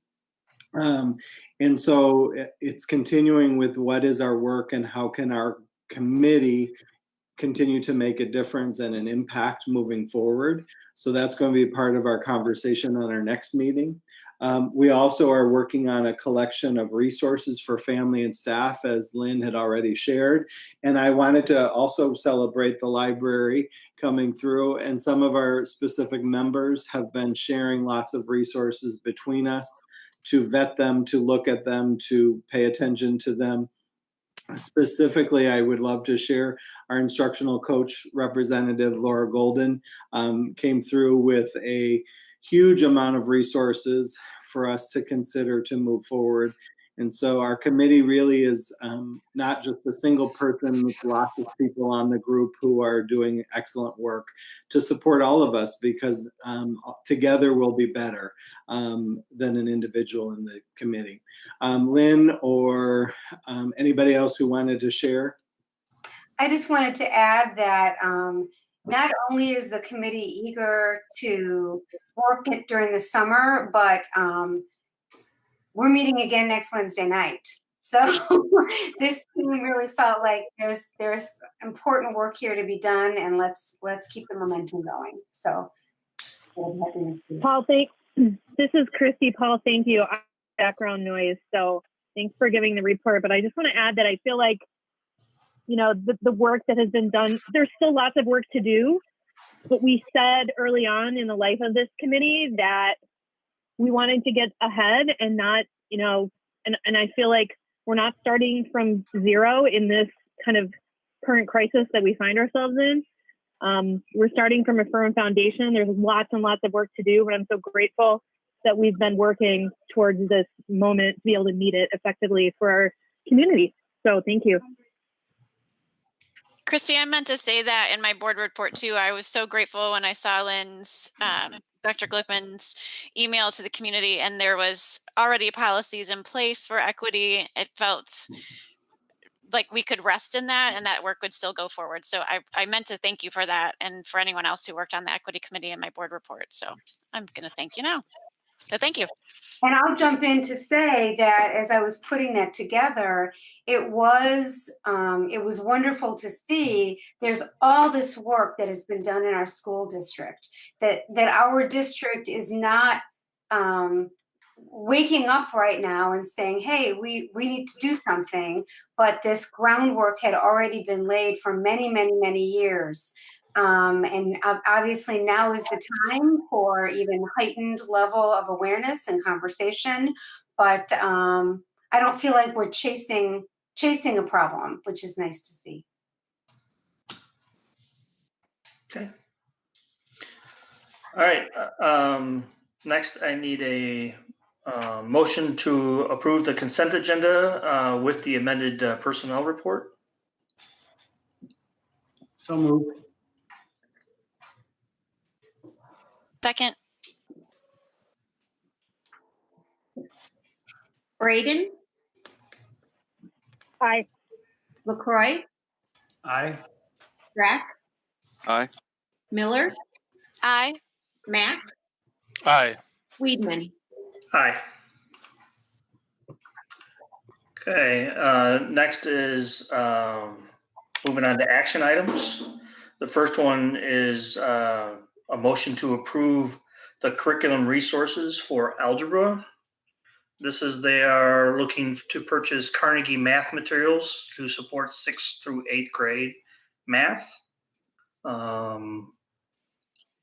And so it's continuing with what is our work and how can our committee continue to make a difference and an impact moving forward. So that's going to be part of our conversation on our next meeting. We also are working on a collection of resources for family and staff, as Lynn had already shared. And I wanted to also celebrate the library coming through, and some of our specific members have been sharing lots of resources between us to vet them, to look at them, to pay attention to them. Specifically, I would love to share our instructional coach representative, Laura Golden, came through with a huge amount of resources for us to consider to move forward. And so our committee really is not just a single person, with lots of people on the group who are doing excellent work to support all of us, because together we'll be better than an individual in the committee. Lynn or anybody else who wanted to share? I just wanted to add that not only is the committee eager to work it during the summer, but we're meeting again next Wednesday night. So this team really felt like there's important work here to be done, and let's keep the momentum going. So Paul, this is Christy. Paul, thank you. Background noise, so thanks for giving the report. But I just want to add that I feel like, you know, the work that has been done, there's still lots of work to do, but we said early on in the life of this committee that we wanted to get ahead and not, you know, and I feel like we're not starting from zero in this kind of current crisis that we find ourselves in. We're starting from a firm foundation. There's lots and lots of work to do, but I'm so grateful that we've been working towards this moment to be able to meet it effectively for our community. So thank you. Christy, I meant to say that in my board report too. I was so grateful when I saw Lynn's, Dr. Glickman's email to the community, and there was already policies in place for equity. It felt like we could rest in that and that work would still go forward. So I meant to thank you for that, and for anyone else who worked on the equity committee and my board report. So I'm going to thank you now. So thank you. And I'll jump in to say that as I was putting that together, it was wonderful to see there's all this work that has been done in our school district, that our district is not waking up right now and saying, hey, we need to do something, but this groundwork had already been laid for many, many, many years. And obviously now is the time for even heightened level of awareness and conversation. But I don't feel like we're chasing a problem, which is nice to see. Okay. All right. Next, I need a motion to approve the consent agenda with the amended personnel report. So moved. Second. Braden, Aye. LaCroix, Aye. Drac, Aye. Miller, Aye. Mac, Aye. Weedman. Aye. Okay, next is moving on to action items. The first one is a motion to approve the curriculum resources for algebra. This is they are looking to purchase Carnegie math materials to support 6th through 8th grade math.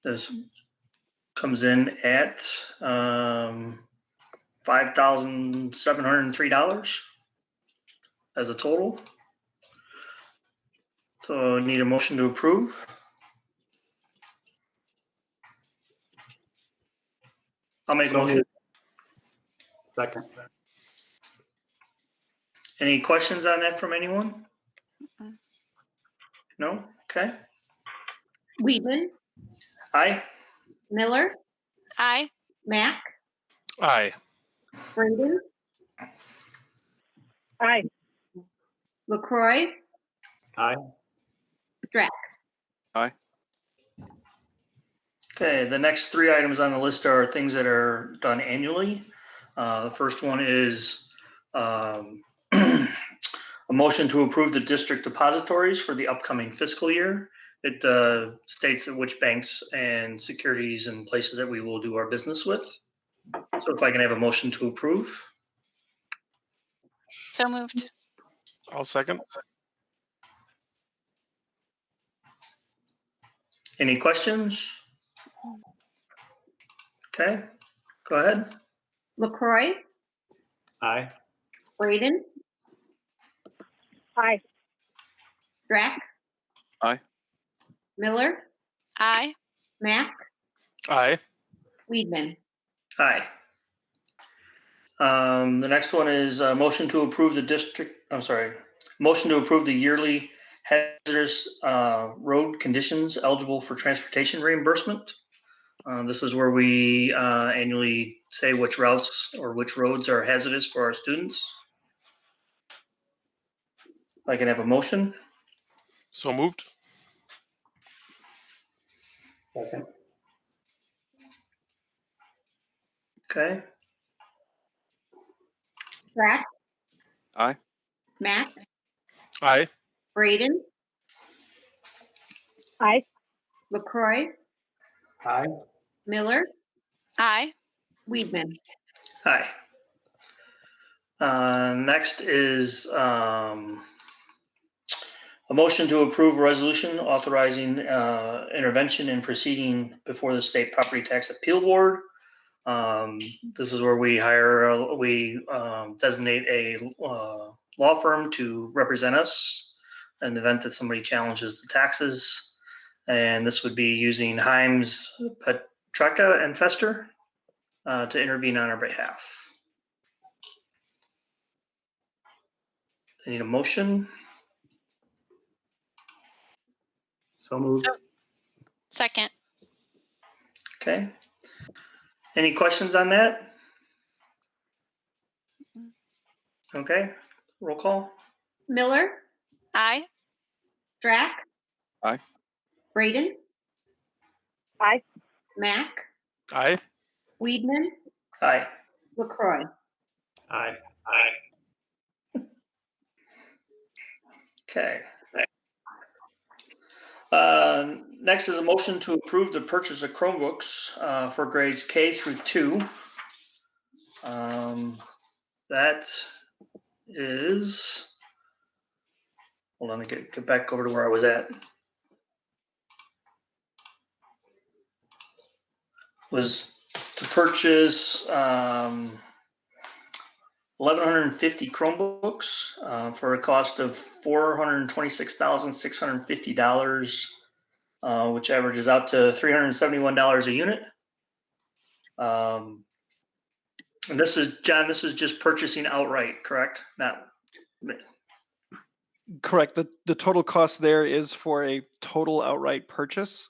This comes in at $5,703 as a total. So I need a motion to approve. I'll make a motion. Second. Any questions on that from anyone? No? Okay. Weedman, Aye. Miller, Aye. Mac, Aye. Braden, Aye. LaCroix, Aye. Drac. Aye. Okay, the next 3 items on the list are things that are done annually. The first one is a motion to approve the district depositories for the upcoming fiscal year. It states which banks and securities and places that we will do our business with. So if I can have a motion to approve. So moved. I'll second. Any questions? Okay, go ahead. LaCroix, Aye. Braden, Aye. Drac. Aye. Miller, Aye. Mac, Aye. Weedman. Aye. The next one is a motion to approve motion to approve the yearly hazardous road conditions eligible for transportation reimbursement. This is where we annually say which routes or which roads are hazardous for our students. If I can have a motion. So moved. Second. Okay. Drac. Aye. Mac, Aye. Braden, Aye. LaCroix, Aye. Miller, Aye. Weedman. Aye. Next is a motion to approve a resolution authorizing intervention in proceeding before the State Property Tax Appeal Board. This is where we designate a law firm to represent us in the event that somebody challenges the taxes. And this would be using Himes, Petreka, and Fester to intervene on our behalf. I need a motion. So moved. Second. Okay. Any questions on that? Okay. Roll call. Miller, Aye. Drack, Aye. Braden, Aye. Mack, Aye. Weedman, Aye. LaCroy. Aye. Okay. Next is a motion to approve the purchase of Chromebooks for grades K through 2. That is, hold on, get back over to where I was at. Was to purchase 1,150 Chromebooks for a cost of $426,650, which averages out to $371 a unit. And this is, John, this is just purchasing outright, correct? Not. Correct. The total cost there is for a total outright purchase.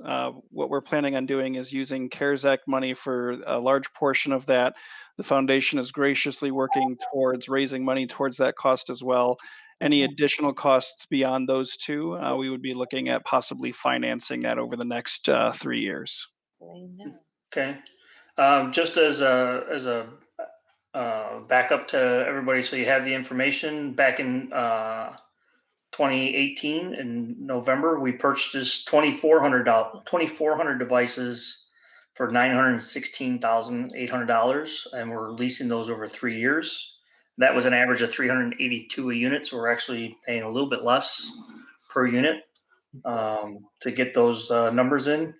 What we're planning on doing is using CARES Act money for a large portion of that. The foundation is graciously working towards raising money towards that cost as well. Any additional costs beyond those two, we would be looking at possibly financing that over the next 3 years. Okay. Just as a backup to everybody, so you have the information, back in 2018 in November, we purchased 2,400 devices for $916,800, and we're leasing those over 3 years. That was an average of 382 a unit, so we're actually paying a little bit less per unit to get those numbers in.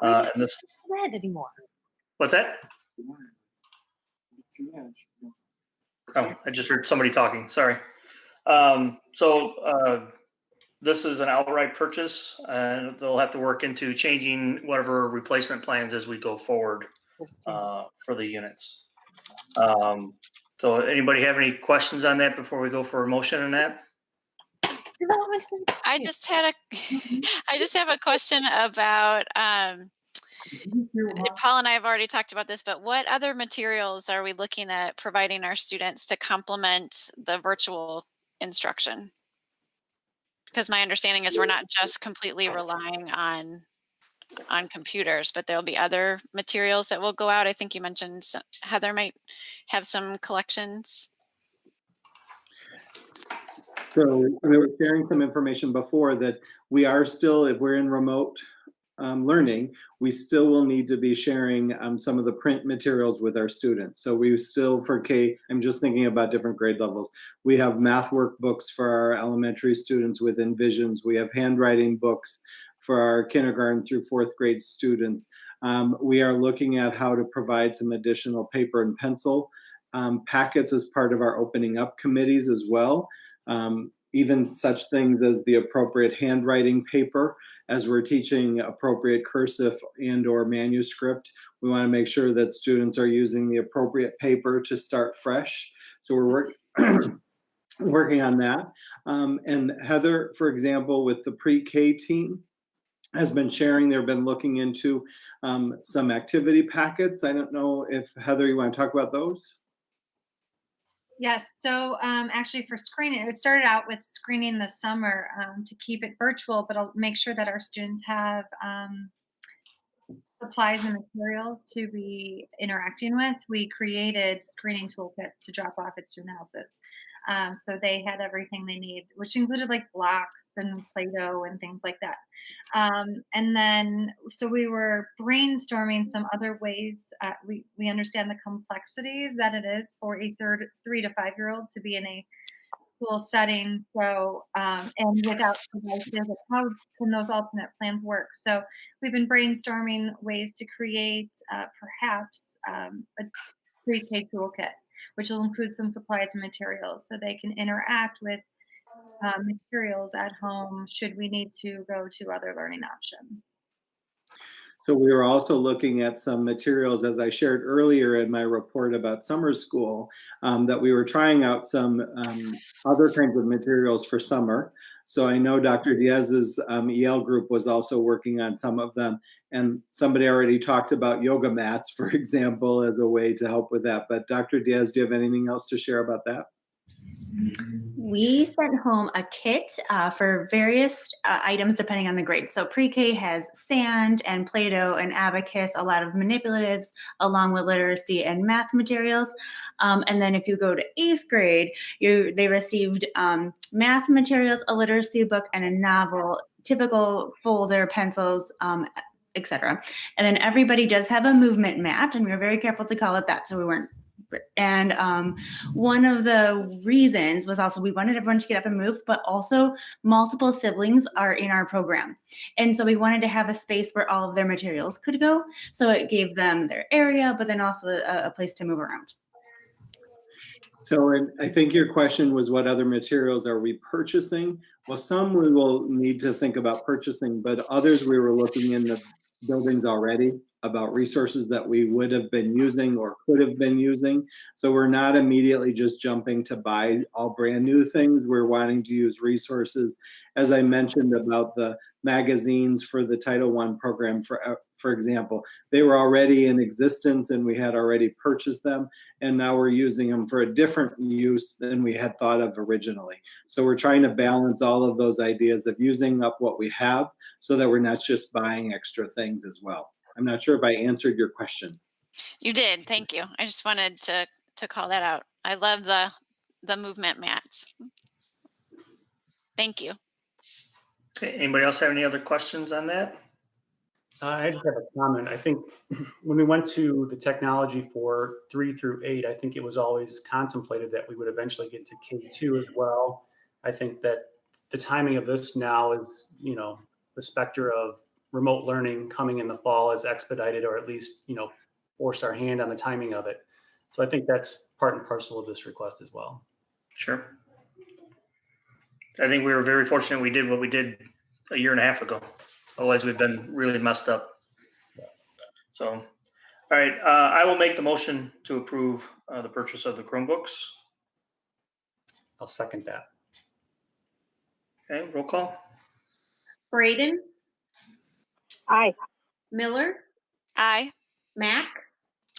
And this anymore. What's that? Oh, I just heard somebody talking. Sorry. This is an outright purchase, and they'll have to work into changing whatever replacement plans as we go forward for the units. So anybody have any questions on that before we go for a motion on that? I just have a question about, Paul and I have already talked about this, but what other materials are we looking at providing our students to complement the virtual instruction? Because my understanding is we're not just completely relying on computers, but there'll be other materials that will go out. I think you mentioned Heather might have some collections. So we were sharing some information before that we are still, if we're in remote learning, we still will need to be sharing some of the print materials with our students. So we still, for K, I'm just thinking about different grade levels. We have math workbooks for our elementary students with Envisions. We have handwriting books for our kindergarten through 4th grade students. We are looking at how to provide some additional paper and pencil packets as part of our opening up committees as well. Even such things as the appropriate handwriting paper as we're teaching appropriate cursive and or manuscript. We want to make sure that students are using the appropriate paper to start fresh. So we're working on that. And Heather, for example, with the pre-K team, has been sharing, they've been looking into some activity packets. I don't know if, Heather, you want to talk about those? Yes, so actually for screening, it started out with screening this summer to keep it virtual, but I'll make sure that our students have supplies and materials to be interacting with. We created screening toolkits to drop off at student houses. So they had everything they need, which included like blocks and Play-Doh and things like that. And then, so we were brainstorming some other ways. We understand the complexities that it is for a 3 to 5 year old to be in a school setting. So, and without devices, how can those alternate plans work? So we've been brainstorming ways to create perhaps a pre-K toolkit, which will include some supplies and materials so they can interact with materials at home should we need to go to other learning options. So we were also looking at some materials, as I shared earlier in my report about summer school, that we were trying out some other kinds of materials for summer. So I know Dr. Diaz's EL group was also working on some of them. And somebody already talked about yoga mats, for example, as a way to help with that. But Dr. Diaz, do you have anything else to share about that? We sent home a kit for various items depending on the grade. So pre-K has sand and Play-Doh and abacus, a lot of manipulatives, along with literacy and math materials. And then if you go to 8th grade, they received math materials, a literacy book, and a novel, typical folder, pencils, etc. And then everybody does have a movement mat, and we were very careful to call it that, so we weren't. And one of the reasons was also we wanted everyone to get up and move, but also multiple siblings are in our program. And so we wanted to have a space where all of their materials could go. So it gave them their area, but then also a place to move around. So I think your question was, what other materials are we purchasing? Well, some we will need to think about purchasing, but others we were looking in the buildings already about resources that we would have been using or could have been using. So we're not immediately just jumping to buy all brand new things. We're wanting to use resources, as I mentioned about the magazines for the Title I program, for example. They were already in existence and we had already purchased them, and now we're using them for a different use than we had thought of originally. So we're trying to balance all of those ideas of using up what we have so that we're not just buying extra things as well. I'm not sure if I answered your question. You did. Thank you. I just wanted to call that out. I love the movement mats. Thank you. Okay, anybody else have any other questions on that? I just have a comment. I think when we went to the technology for 3 through 8, I think it was always contemplated that we would eventually get to K2 as well. I think that the timing of this now is, the specter of remote learning coming in the fall is expedited, or at least, forced our hand on the timing of it. So I think that's part and parcel of this request as well. Sure. I think we were very fortunate we did what we did a year and a half ago. Otherwise, we've been really messed up. So, all right, I will make the motion to approve the purchase of the Chromebooks. I'll second that. Okay, roll call. Braden, Aye. Miller, Aye. Mack,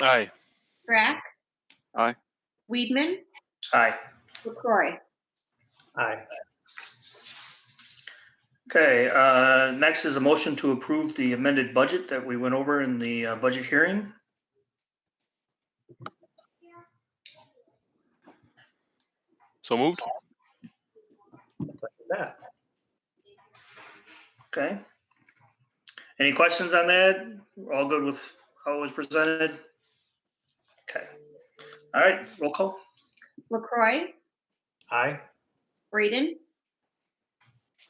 Aye. Strack, Aye. Weedman, Aye. LaCroy. Aye. Okay, next is a motion to approve the amended budget that we went over in the budget hearing. So moved. Second that. Okay. Any questions on that? We're all good with how it was presented? Okay. All right, roll call. LaCroy, Aye. Braden,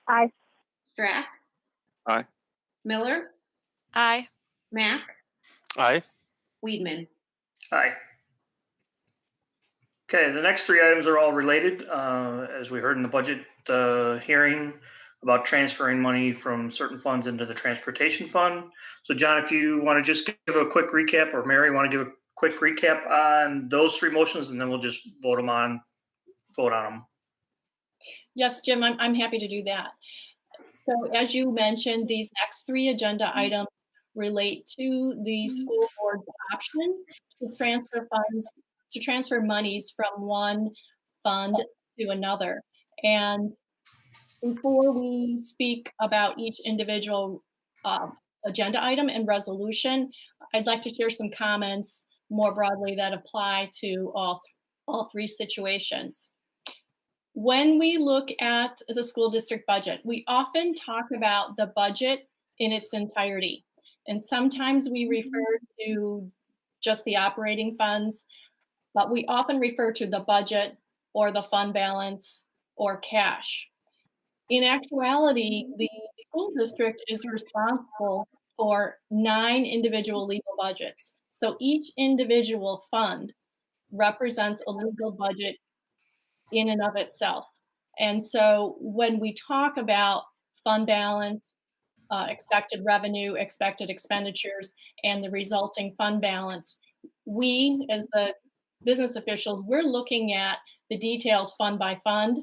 Aye. Strack, Aye. Miller, Aye. Mack, Aye. Weedman. Aye. Okay, the next 3 items are all related, as we heard in the budget hearing about transferring money from certain funds into the transportation fund. So John, if you want to just give a quick recap, or Mary want to give a quick recap on those 3 motions, and then we'll just vote on them. Yes, Jim, I'm happy to do that. So as you mentioned, these next 3 agenda items relate to the school board's option to transfer monies from one fund to another. And before we speak about each individual agenda item and resolution, I'd like to share some comments more broadly that apply to all 3 situations. When we look at the school district budget, we often talk about the budget in its entirety. And sometimes we refer to just the operating funds, but we often refer to the budget or the fund balance or cash. In actuality, the school district is responsible for 9 individual legal budgets. So each individual fund represents a legal budget in and of itself. And so when we talk about fund balance, expected revenue, expected expenditures, and the resulting fund balance, we, as the business officials, we're looking at the details fund by fund.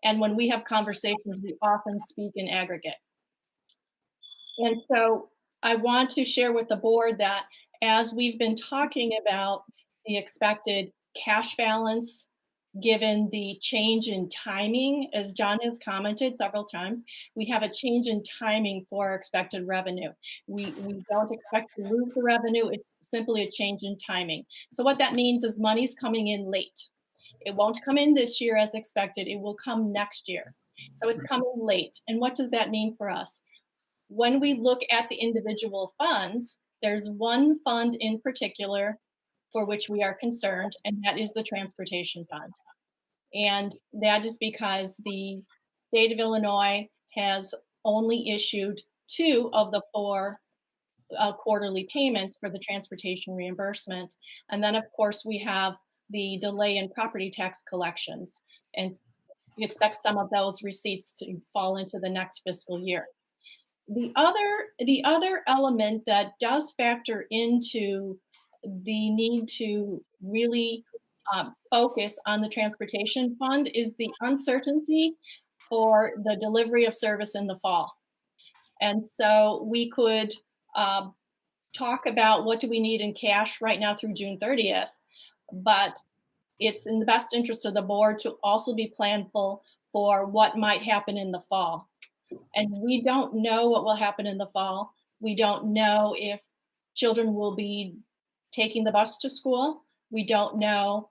And when we have conversations, we often speak in aggregate. And so I want to share with the board that as we've been talking about the expected cash balance, given the change in timing, as John has commented several times, we have a change in timing for our expected revenue. We don't expect to lose the revenue. It's simply a change in timing. So what that means is money's coming in late. It won't come in this year as expected. It will come next year. So it's coming late. And what does that mean for us? When we look at the individual funds, there's one fund in particular for which we are concerned, and that is the transportation fund. And that is because the state of Illinois has only issued 2 of the 4 quarterly payments for the transportation reimbursement. And then, of course, we have the delay in property tax collections. And we expect some of those receipts to fall into the next fiscal year. The other element that does factor into the need to really focus on the transportation fund is the uncertainty for the delivery of service in the fall. And so we could talk about what do we need in cash right now through June 30th, but it's in the best interest of the board to also be planful for what might happen in the fall. And we don't know what will happen in the fall. We don't know if children will be taking the bus to school. We don't know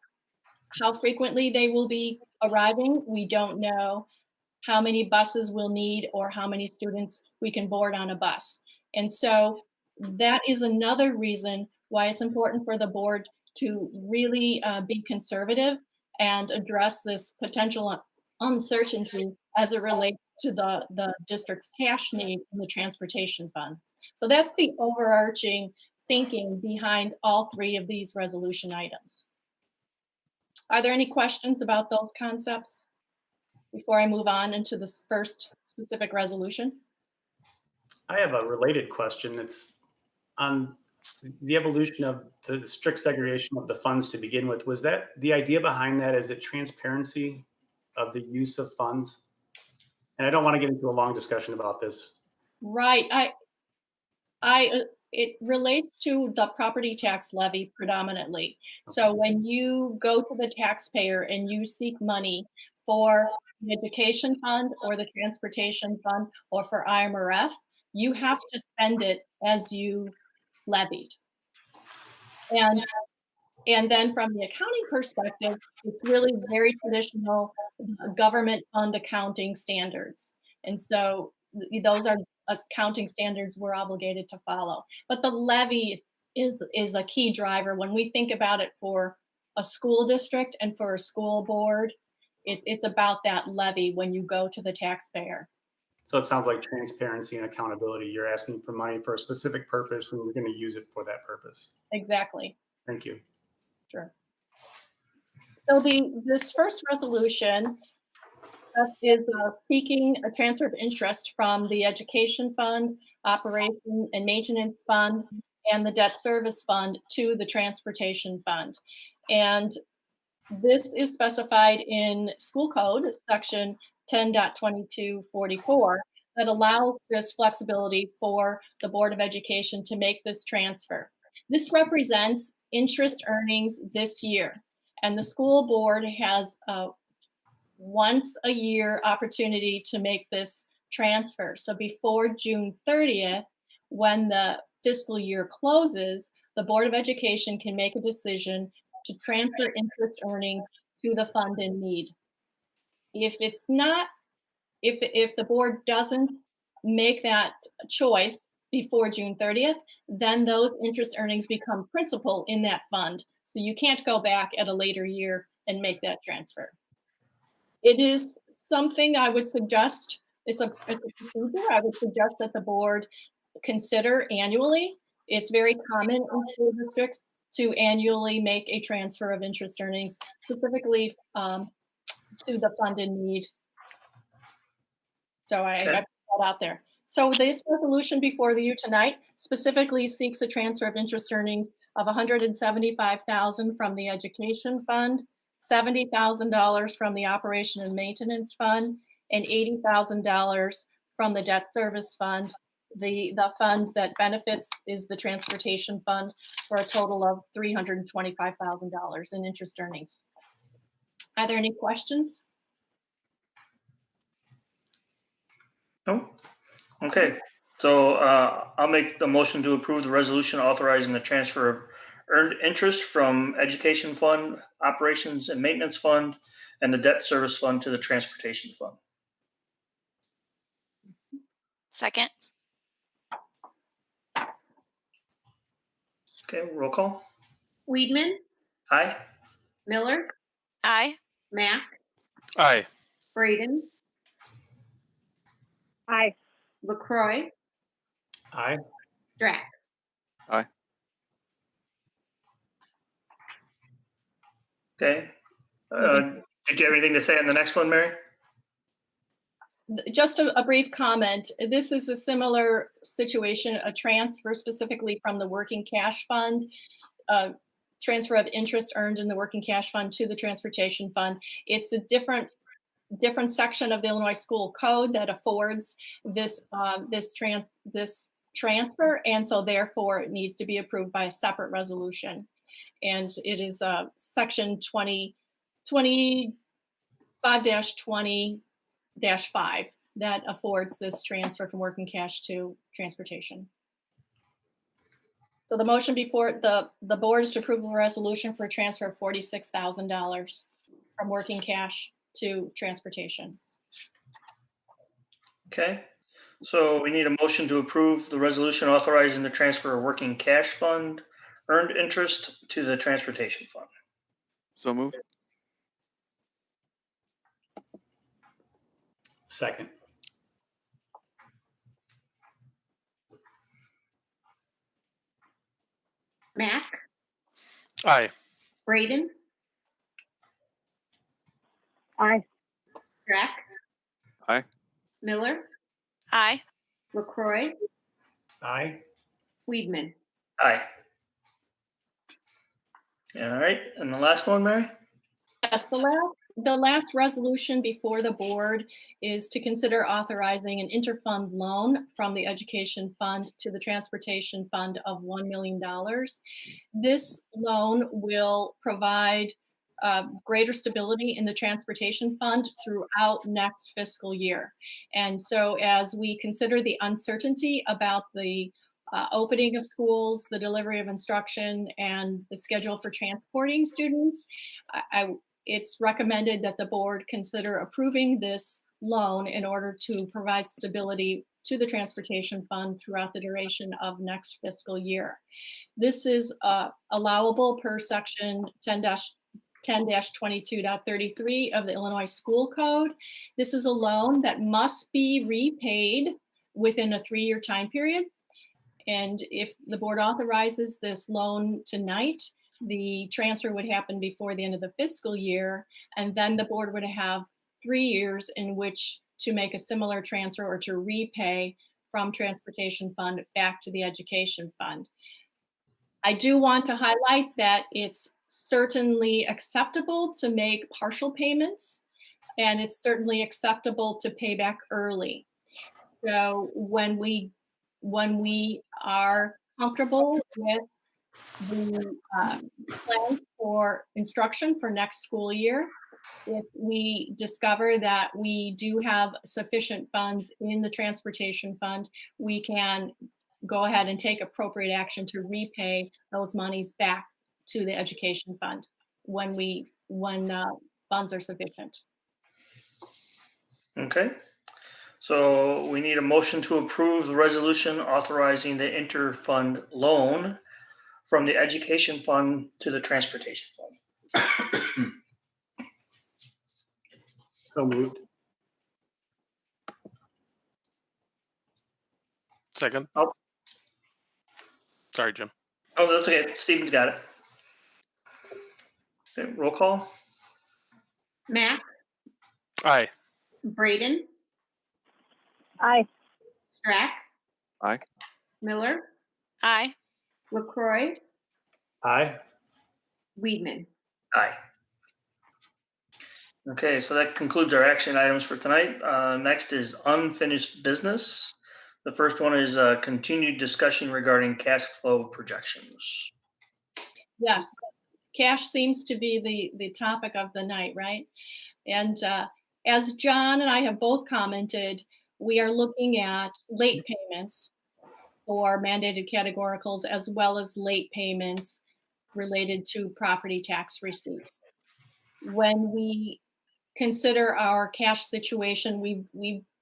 how frequently they will be arriving. We don't know how many buses we'll need or how many students we can board on a bus. And so that is another reason why it's important for the board to really be conservative and address this potential uncertainty as it relates to the district's cash need in the transportation fund. So that's the overarching thinking behind all 3 of these resolution items. Are there any questions about those concepts before I move on into this first specific resolution? I have a related question. It's on the evolution of the strict segregation of the funds to begin with. Was that the idea behind that? Is it transparency of the use of funds? And I don't want to get into a long discussion about this. Right. It relates to the property tax levy predominantly. So when you go to the taxpayer and you seek money for the education fund or the transportation fund or for IMRF, you have to spend it as you levied. And then from the accounting perspective, it's really very traditional government fund accounting standards. And so those are accounting standards we're obligated to follow. But the levy is a key driver. When we think about it for a school district and for a school board, it's about that levy when you go to the taxpayer. So it sounds like transparency and accountability. You're asking for money for a specific purpose and you're going to use it for that purpose. Exactly. Thank you. Sure. So this first resolution is seeking a transfer of interest from the Education Fund, Operation and Maintenance Fund, and the Debt Service Fund to the Transportation Fund. And this is specified in School Code, Section 10.2244, that allows this flexibility for the Board of Education to make this transfer. This represents interest earnings this year, and the school board has a once a year opportunity to make this transfer. So before June 30th, when the fiscal year closes, the Board of Education can make a decision to transfer interest earnings to the fund in need. If it's not, if the board doesn't make that choice before June 30th, then those interest earnings become principal in that fund. So you can't go back at a later year and make that transfer. It is something I would suggest, it's a procedure I would suggest that the board consider annually. It's very common in school districts to annually make a transfer of interest earnings, specifically to the fund in need. So I put that out there. So this resolution before you tonight specifically seeks a transfer of interest earnings of $175,000 from the Education Fund, $70,000 from the Operation and Maintenance Fund, and $80,000 from the Debt Service Fund. The fund that benefits is the Transportation Fund, for a total of $325,000 in interest earnings. Are there any questions? No? Okay, so I'll make the motion to approve the resolution authorizing the transfer of earned interest from Education Fund, Operations and Maintenance Fund, and the Debt Service Fund to the Transportation Fund. Second. Okay, roll call. Weedman, Aye? Miller, Aye. Mac, Aye. Braden, Aye. LaCroy, Aye. Strack. Aye. Okay. Did you have anything to say on the next one, Mary? Just a brief comment. This is a similar situation, a transfer specifically from the working cash fund, transfer of interest earned in the working cash fund to the transportation fund. It's a different section of the Illinois School Code that affords this transfer, and so therefore it needs to be approved by a separate resolution. And it is section 25-20-5 that affords this transfer from working cash to transportation. So the motion before the board is to approve a resolution for a transfer of $46,000 from working cash to transportation. Okay, so we need a motion to approve the resolution authorizing the transfer of working cash fund earned interest to the transportation fund. So moved. Second. Mac, Aye. Braden, Aye. Strack. Aye. Miller, Aye. LaCroy, Aye. Weedman. Aye. All right, and the last one, Mary? Yes, the last resolution before the board is to consider authorizing an interfund loan from the education fund to the transportation fund of $1 million. This loan will provide greater stability in the transportation fund throughout next fiscal year. And so as we consider the uncertainty about the opening of schools, the delivery of instruction, and the schedule for transporting students, it's recommended that the board consider approving this loan in order to provide stability to the transportation fund throughout the duration of next fiscal year. This is allowable per section 10-22.33 of the Illinois School Code. This is a loan that must be repaid within a 3-year time period. And if the board authorizes this loan tonight, the transfer would happen before the end of the fiscal year, and then the board would have 3 years in which to make a similar transfer or to repay from transportation fund back to the education fund. I do want to highlight that it's certainly acceptable to make partial payments, and it's certainly acceptable to pay back early. So when we are comfortable with the plans for instruction for next school year, if we discover that we do have sufficient funds in the transportation fund, we can go ahead and take appropriate action to repay those monies back to the education fund when funds are sufficient. Okay, so we need a motion to approve the resolution authorizing the interfund loan from the education fund to the transportation fund. So moved. Second. Oh. Sorry, Jim. Oh, that's okay. Stephen's got it. Okay, roll call. Mac, Aye. Braden, Aye. Strack. Aye. Miller, Aye. LaCroy, Aye. Weedman. Aye. Okay, so that concludes our action items for tonight. Next is unfinished business. The first one is continued discussion regarding cash flow projections. Yes, cash seems to be the topic of the night, right? And as John and I have both commented, we are looking at late payments for mandated categoricals as well as late payments related to property tax receipts. When we consider our cash situation,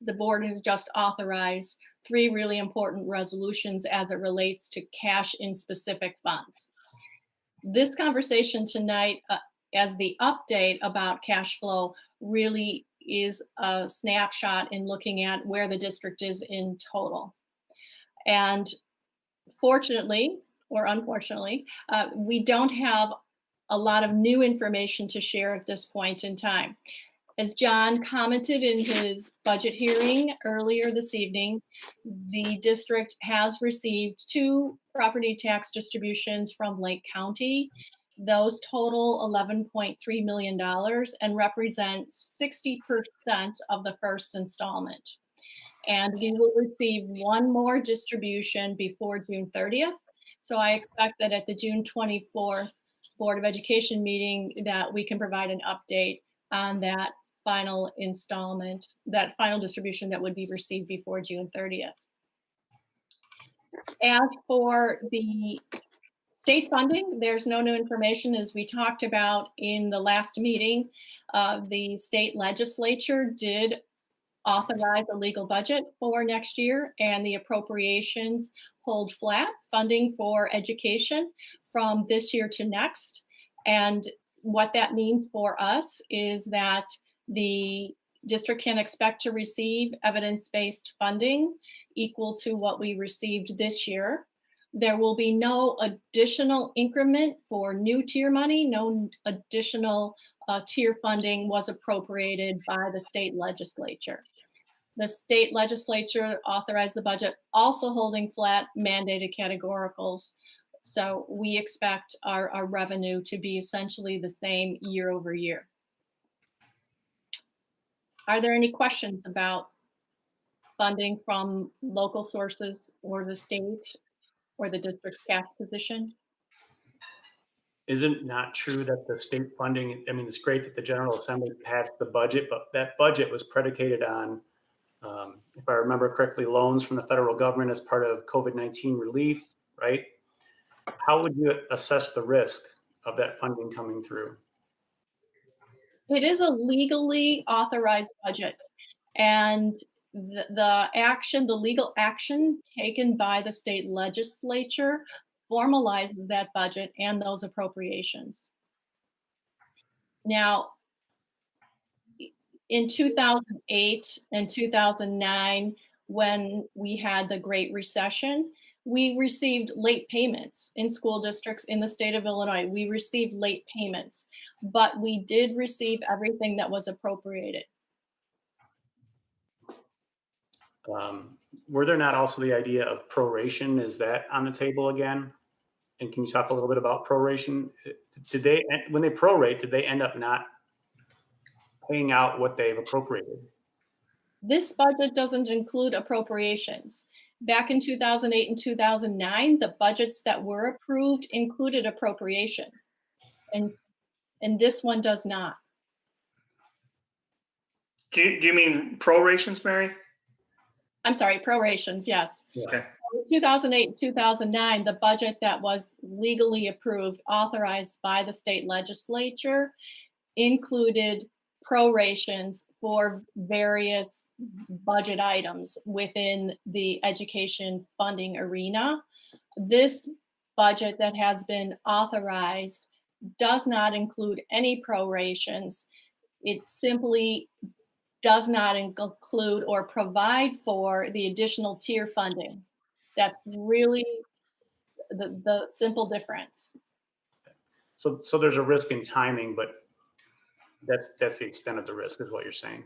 the board has just authorized 3 really important resolutions as it relates to cash in specific funds. This conversation tonight, as the update about cash flow, really is a snapshot in looking at where the district is in total. And fortunately, or unfortunately, we don't have a lot of new information to share at this point in time. As John commented in his budget hearing earlier this evening, the district has received 2 property tax distributions from Lake County. Those total $11.3 million and represent 60% of the first installment. And we will receive 1 more distribution before June 30th. So I expect that at the June 24th Board of Education meeting that we can provide an update on that final installment, that final distribution that would be received before June 30th. As for the state funding, there's no new information. As we talked about in the last meeting, the state legislature did authorize a legal budget for next year, and the appropriations hold flat funding for education from this year to next. And what that means for us is that the district can expect to receive evidence-based funding equal to what we received this year. There will be no additional increment for new tier money. No additional tier funding was appropriated by the state legislature. The state legislature authorized the budget, also holding flat mandated categoricals. So we expect our revenue to be essentially the same year over year. Are there any questions about funding from local sources or the state or the district cash position? Isn't it not true that the state funding, I mean, it's great that the General Assembly passed the budget, but that budget was predicated on, if I remember correctly, loans from the federal government as part of COVID-19 relief, right? How would you assess the risk of that funding coming through? It is a legally authorized budget, and the legal action taken by the state legislature formalizes that budget and those appropriations. Now, in 2008 and 2009, when we had the Great Recession, we received late payments in school districts in the state of Illinois. We received late payments, but we did receive everything that was appropriated. Were there not also the idea of proration? Is that on the table again? And can you talk a little bit about proration? Did they, when they prorate, did they end up not paying out what they've appropriated? This budget doesn't include appropriations. Back in 2008 and 2009, the budgets that were approved included appropriations, and this one does not. Do you mean prorations, Mary? I'm sorry, prorations, yes. Yeah. Okay. In 2008 and 2009, the budget that was legally approved, authorized by the state legislature, included prorations for various budget items within the education funding arena. This budget that has been authorized does not include any prorations. It simply does not include or provide for the additional tier funding. That's really the simple difference. So there's a risk in timing, but that's the extent of the risk, is what you're saying.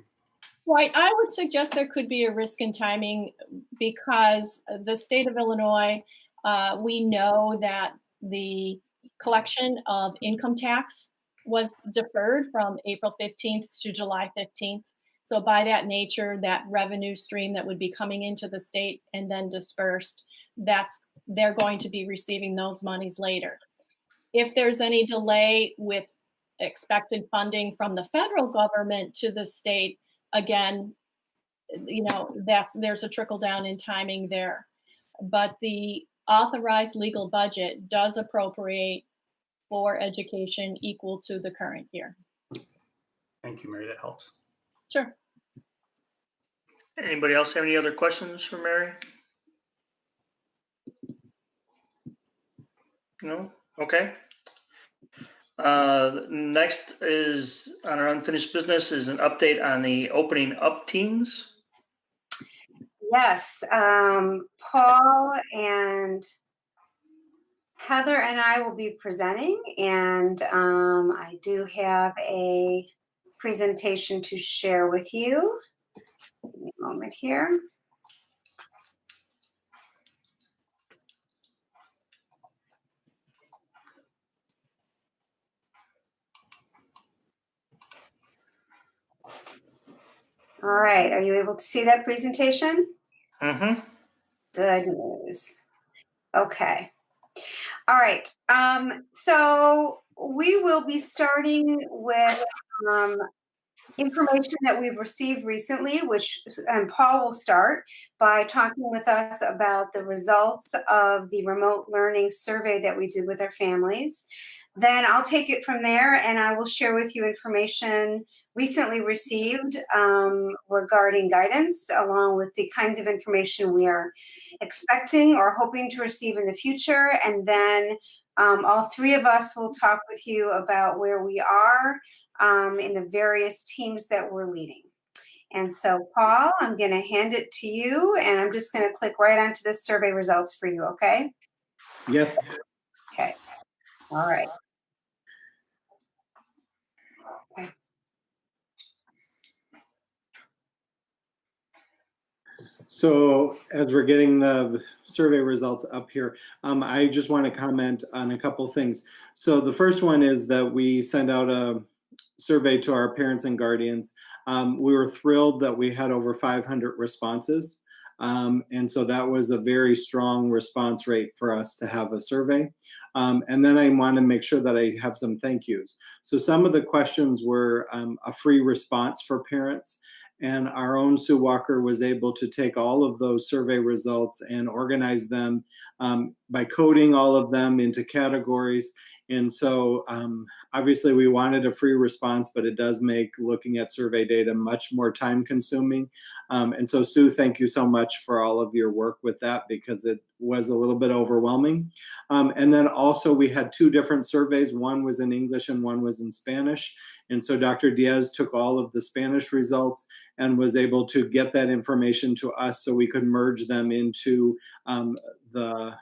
Right. I would suggest there could be a risk in timing because the state of Illinois, we know that the collection of income tax was deferred from April 15th to July 15th. So by that nature, that revenue stream that would be coming into the state and then dispersed, they're going to be receiving those monies later. if there's any delay with expected funding from the federal government to the state, again, there's a trickle down in timing there. But the authorized legal budget does appropriate for education equal to the current year. Thank you, Mary. That helps. Sure. Anybody else have any other questions for Mary? No? Okay. Next is on our unfinished business is an update on the opening up teams. Yes, Paul and Heather and I will be presenting, and I do have a presentation to share with you. Give me a moment here. All right, are you able to see that presentation? Mm-hmm. Good news. Okay. All right. So we will be starting with information that we've received recently, and Paul will start by talking with us about the results of the remote learning survey that we did with our families. Then I'll take it from there, and I will share with you information recently received regarding guidance, along with the kinds of information we are expecting or hoping to receive in the future. And then all three of us will talk with you about where we are in the various teams that we're leading. And so, Paul, I'm going to hand it to you, and I'm just going to click right onto the survey results for you, okay? Yes. Okay. All right. Okay. So as we're getting the survey results up here, I just want to comment on a couple things. So the first one is that we send out a survey to our parents and guardians. We were thrilled that we had over 500 responses. And so that was a very strong response rate for us to have a survey. And then I want to make sure that I have some thank yous. So some of the questions were a free response for parents. And our own Sue Walker was able to take all of those survey results and organize them by coding all of them into categories. And so obviously we wanted a free response, but it does make looking at survey data much more time consuming. And so Sue, thank you so much for all of your work with that, because it was a little bit overwhelming. And then also we had two different surveys. One was in English and one was in Spanish. And so Dr. Diaz took all of the Spanish results and was able to get that information to us so we could merge them into the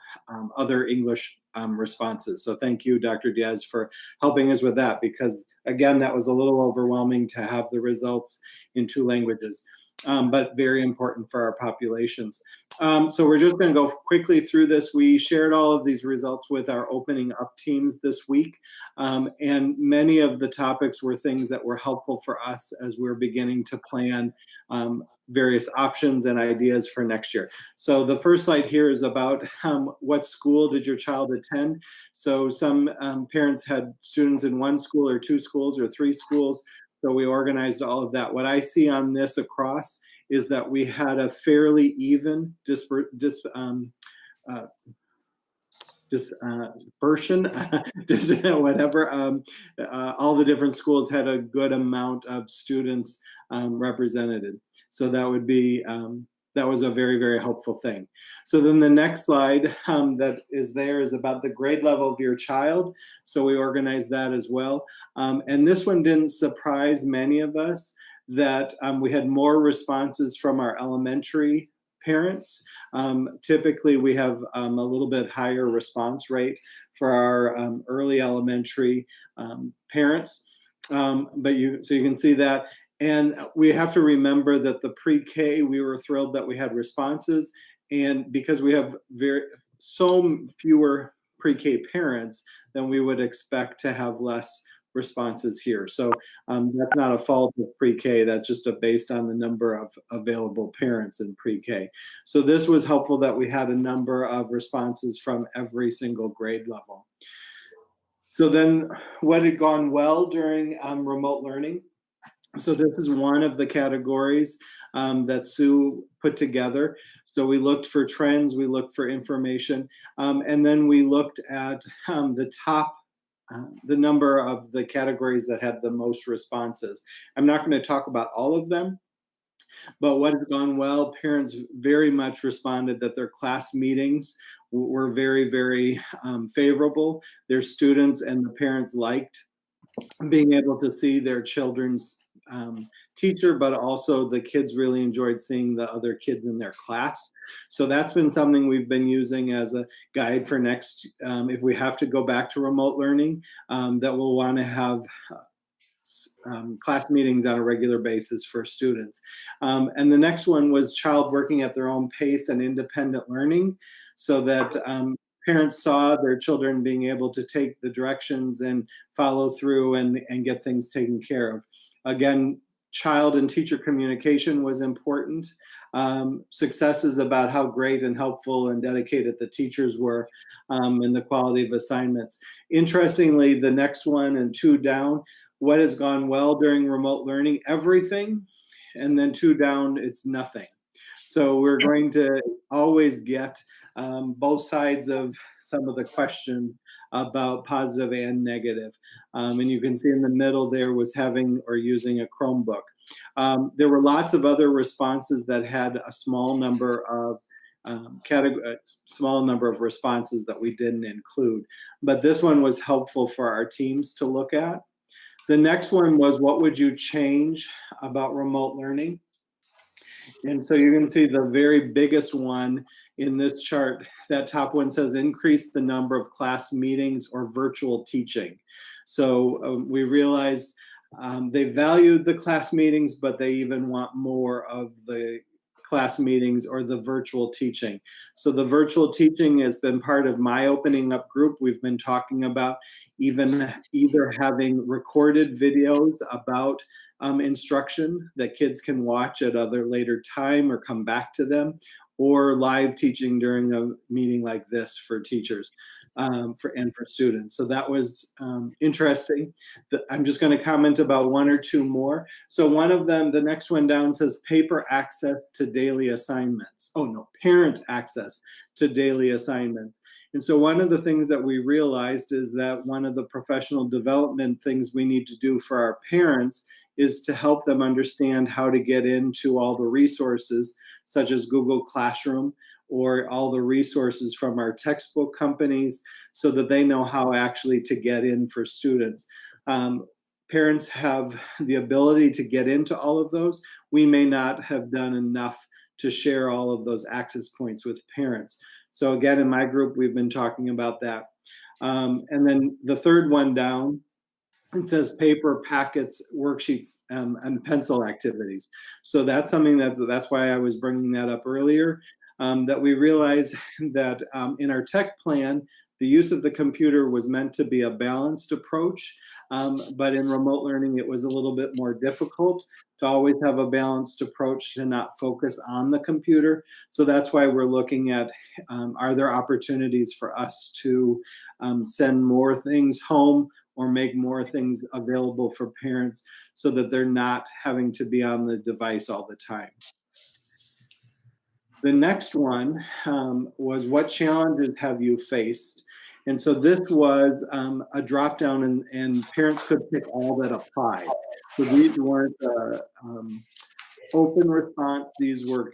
other English responses. So thank you, Dr. Diaz, for helping us with that, because again, that was a little overwhelming to have the results in two languages, but very important for our populations. So we're just going to go quickly through this. We shared all of these results with our opening up teams this week, and many of the topics were things that were helpful for us as we're beginning to plan various options and ideas for next year. So the first slide here is about what school did your child attend. So some parents had students in one school or two schools or three schools. So we organized all of that. What I see on this across is that we had a fairly even dispersion, whatever. All the different schools had a good amount of students represented. So that would be, that was a very, very helpful thing. So then the next slide that is there is about the grade level of your child. So we organized that as well. And this one didn't surprise many of us, that we had more responses from our elementary parents. Typically we have a little bit higher response rate for our early elementary parents. So you can see that. And we have to remember that the pre-K, we were thrilled that we had responses. And because we have so fewer pre-K parents, then we would expect to have less responses here. So that's not a fault of pre-K, that's just based on the number of available parents in pre-K. So this was helpful that we had a number of responses from every single grade level. So then what had gone well during remote learning? So this is one of the categories that Sue put together. So we looked for trends, we looked for information, and then we looked at the top, the number of the categories that had the most responses. I'm not going to talk about all of them, but what has gone well, parents very much responded that their class meetings were very, very favorable. Their students and the parents liked being able to see their children's teacher, but also the kids really enjoyed seeing the other kids in their class. So that's been something we've been using as a guide for next, if we have to go back to remote learning, that we'll want to have class meetings on a regular basis for students. And the next one was child working at their own pace and independent learning, so that parents saw their children being able to take the directions and follow through and get things taken care of. Again, child and teacher communication was important. Successes about how great and helpful and dedicated the teachers were, and the quality of assignments. Interestingly, the next one and 2 down, what has gone well during remote learning? Everything. And then 2 down, it's nothing. So we're going to always get both sides of some of the question about positive and negative. And you can see in the middle there was having or using a Chromebook. There were lots of other responses that had a small number of small number of responses that we didn't include. But this one was helpful for our teams to look at. The next one was, what would you change about remote learning? And so you're going to see the very biggest one in this chart. That top one says increase the number of class meetings or virtual teaching. So we realized they valued the class meetings, but they even want more of the class meetings or the virtual teaching. So the virtual teaching has been part of my opening up group. We've been talking about even either having recorded videos about instruction that kids can watch at other later time or come back to them, or live teaching during a meeting like this for teachers and for students. So that was interesting. I'm just going to comment about 1 or 2 more. So one of them, the next one down, says paper access to daily assignments. Oh no, parent access to daily assignments. And so one of the things that we realized is that one of the professional development things we need to do for our parents is to help them understand how to get into all the resources, such as Google Classroom or all the resources from our textbook companies, so that they know how actually to get in for students. Parents have the ability to get into all of those. We may not have done enough to share all of those access points with parents. So again, in my group, we've been talking about that. And then the third one down, it says paper, packets, worksheets, and pencil activities. So that's something that's why I was bringing that up earlier, that we realized that in our tech plan, the use of the computer was meant to be a balanced approach, but in remote learning, it was a little bit more difficult to always have a balanced approach to not focus on the computer. So that's why we're looking at, are there opportunities for us to send more things home or make more things available for parents so that they're not having to be on the device all the time. The next one was, what challenges have you faced? And so this was a drop down, and parents could pick all that applied. So these weren't open response. These were,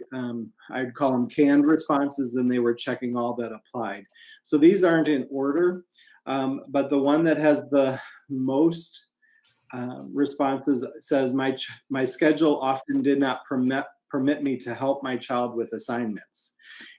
I'd call them canned responses, and they were checking all that applied. So these aren't in order, but the one that has the most responses says, my schedule often did not permit me to help my child with assignments.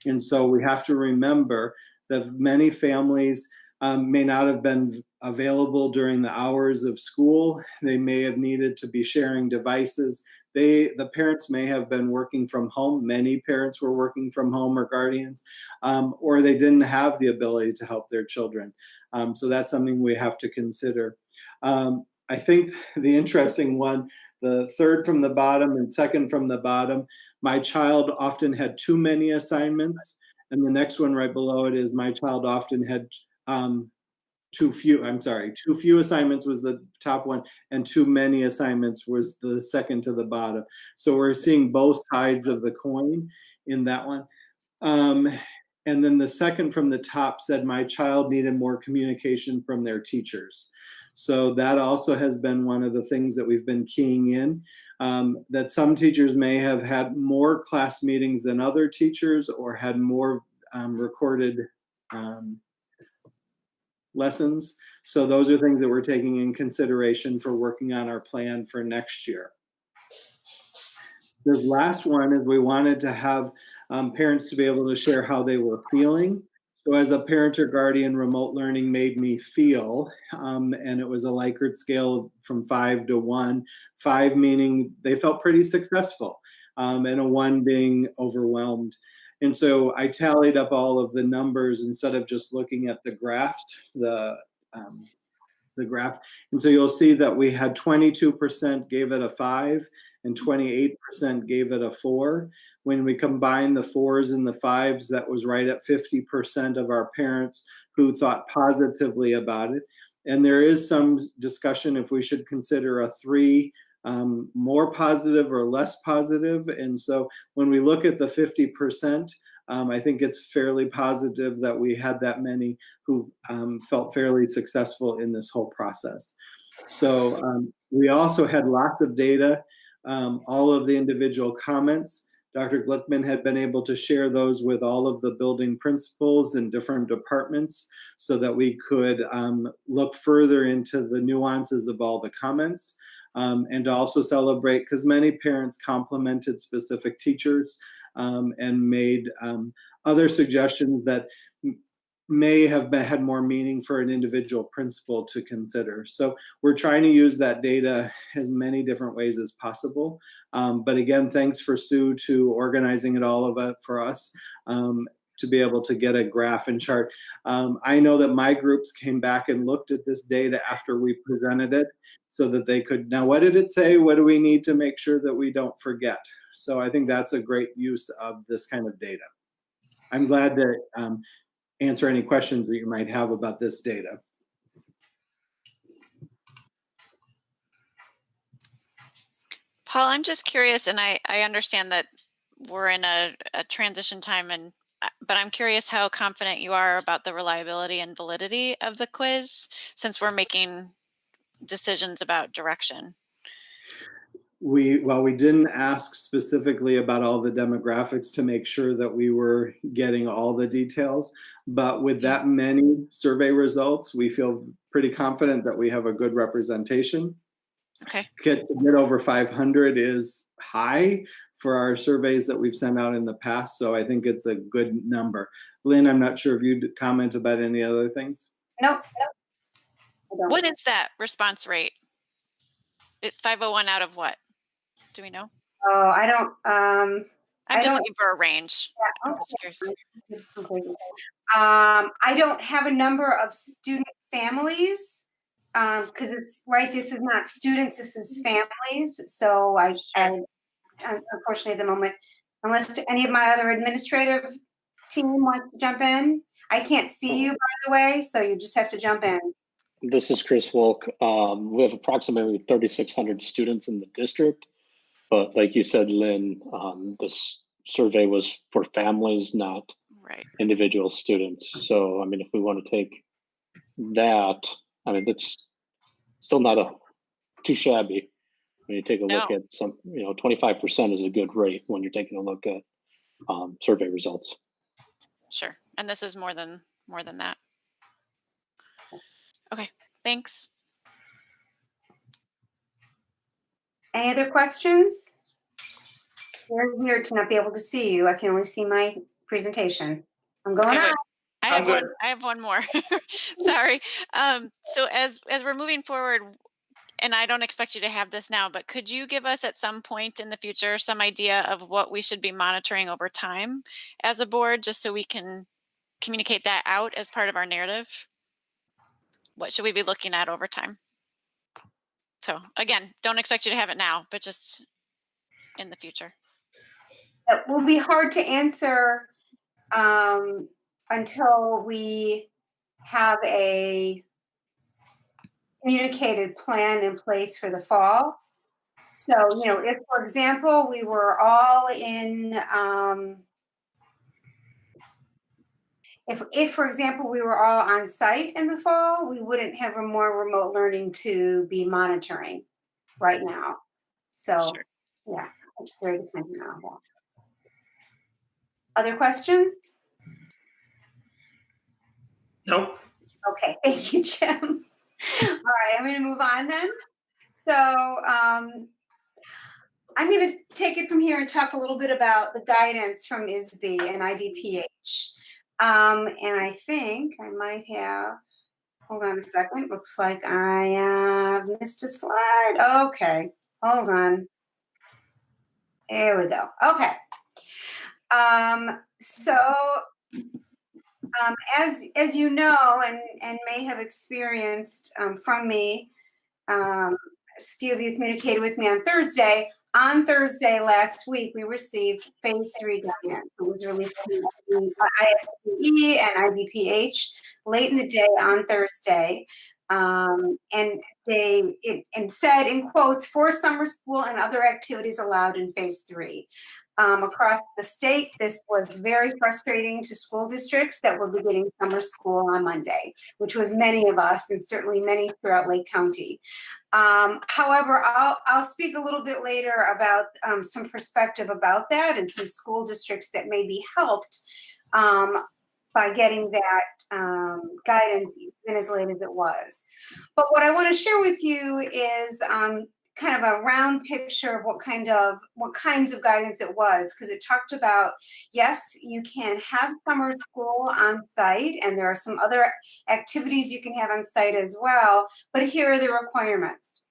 And so we have to remember that many families may not have been available during the hours of school. They may have needed to be sharing devices. The parents may have been working from home. Many parents were working from home, or guardians, or they didn't have the ability to help their children. So that's something we have to consider. I think the interesting one, the third from the bottom and second from the bottom, my child often had too many assignments. And the next one right below it is, my child often had too few assignments was the top one, and too many assignments was the second to the bottom. So we're seeing both sides of the coin in that one. And then the second from the top said, my child needed more communication from their teachers. So that also has been one of the things that we've been keying in, that some teachers may have had more class meetings than other teachers, or had more recorded lessons. So those are things that we're taking in consideration for working on our plan for next year. The last one is we wanted to have parents to be able to share how they were feeling. So as a parent or guardian, remote learning made me feel, and it was a Likert scale from 5 to 1. 5 meaning they felt pretty successful, and a 1 being overwhelmed. And so I tallied up all of the numbers instead of just looking at the graph, the graph. And so you'll see that we had 22% gave it a 5 and 28% gave it a 4. When we combine the 4s and the 5s, that was right at 50% of our parents who thought positively about it. And there is some discussion if we should consider a 3 more positive or less positive. And so when we look at the 50%, I think it's fairly positive that we had that many who felt fairly successful in this whole process. So we also had lots of data, all of the individual comments. Dr. Glickman had been able to share those with all of the building principals in different departments so that we could look further into the nuances of all the comments, and to also celebrate, because many parents complimented specific teachers and made other suggestions that may have had more meaning for an individual principal to consider. So we're trying to use that data as many different ways as possible. But again, thanks for Sue to organizing it all of it for us to be able to get a graph and chart. I know that my groups came back and looked at this data after we presented it so that they could, now what did it say? What do we need to make sure that we don't forget? So I think that's a great use of this kind of data. I'm glad to answer any questions that you might have about this data. Paul, I'm just curious, and I understand that we're in a transition time, but I'm curious how confident you are about the reliability and validity of the quiz, since we're making decisions about direction. We didn't ask specifically about all the demographics to make sure that we were getting all the details, but with that many survey results, we feel pretty confident that we have a good representation. Okay. To get over 500 is high for our surveys that we've sent out in the past, so I think it's a good number. Lynn, I'm not sure if you'd comment about any other things. Nope. What is that response rate? 501 out of what? Do we know? Oh, I don't. I'm just looking for a range. Yeah, I'm just curious. I don't have a number of student families because it's right. This is not students. This is families. So I unfortunately at the moment, unless any of my other administrative team wants to jump in, I can't see you, by the way. So you just have to jump in. This is Chris Wolk. We have approximately 3,600 students in the district, but like you said, Lynn, this survey was for families, not individual students. So, I mean, if we want to take that, I mean, it's still not too shabby. When you take a look at some, 25% is a good rate when you're taking a look at survey results. Sure, and this is more than that. Okay, thanks. Any other questions? Very weird to not be able to see you. I can only see my presentation. I'm going on. I have one more. Sorry. So as we're moving forward, and I don't expect you to have this now, but could you give us at some point in the future some idea of what we should be monitoring over time as a board, just so we can communicate that out as part of our narrative? What should we be looking at over time? So again, don't expect you to have it now, but just in the future. It will be hard to answer until we have a communicated plan in place for the fall. So, you know, if, for example, we were all in, if, for example, we were all on site in the fall, we wouldn't have a more remote learning to be monitoring right now. So, yeah, it's very dependent on that. Other questions? Nope. Okay, thank you, Jim. All right, I'm going to move on then. So I'm going to take it from here and talk a little bit about the guidance from ISB and IDPH. And I think I might have, hold on a second. Looks like I missed a slide. Okay, hold on. There we go. Okay. As you know, and may have experienced from me, a few of you communicated with me on Thursday. On Thursday last week, we received phase 3 guidance. It was released by ISBE and IDPH late in the day on Thursday. And it said, in quotes, for summer school and other activities allowed in phase 3. Across the state, this was very frustrating to school districts that were beginning summer school on Monday, which was many of us and certainly many throughout Lake County. However, I'll speak a little bit later about some perspective about that and some school districts that may be helped by getting that guidance even as late as it was. But what I want to share with you is kind of a round picture of what kinds of guidance it was, because it talked about, yes, you can have summer school on site, and there are some other activities you can have on site as well, but here are the requirements.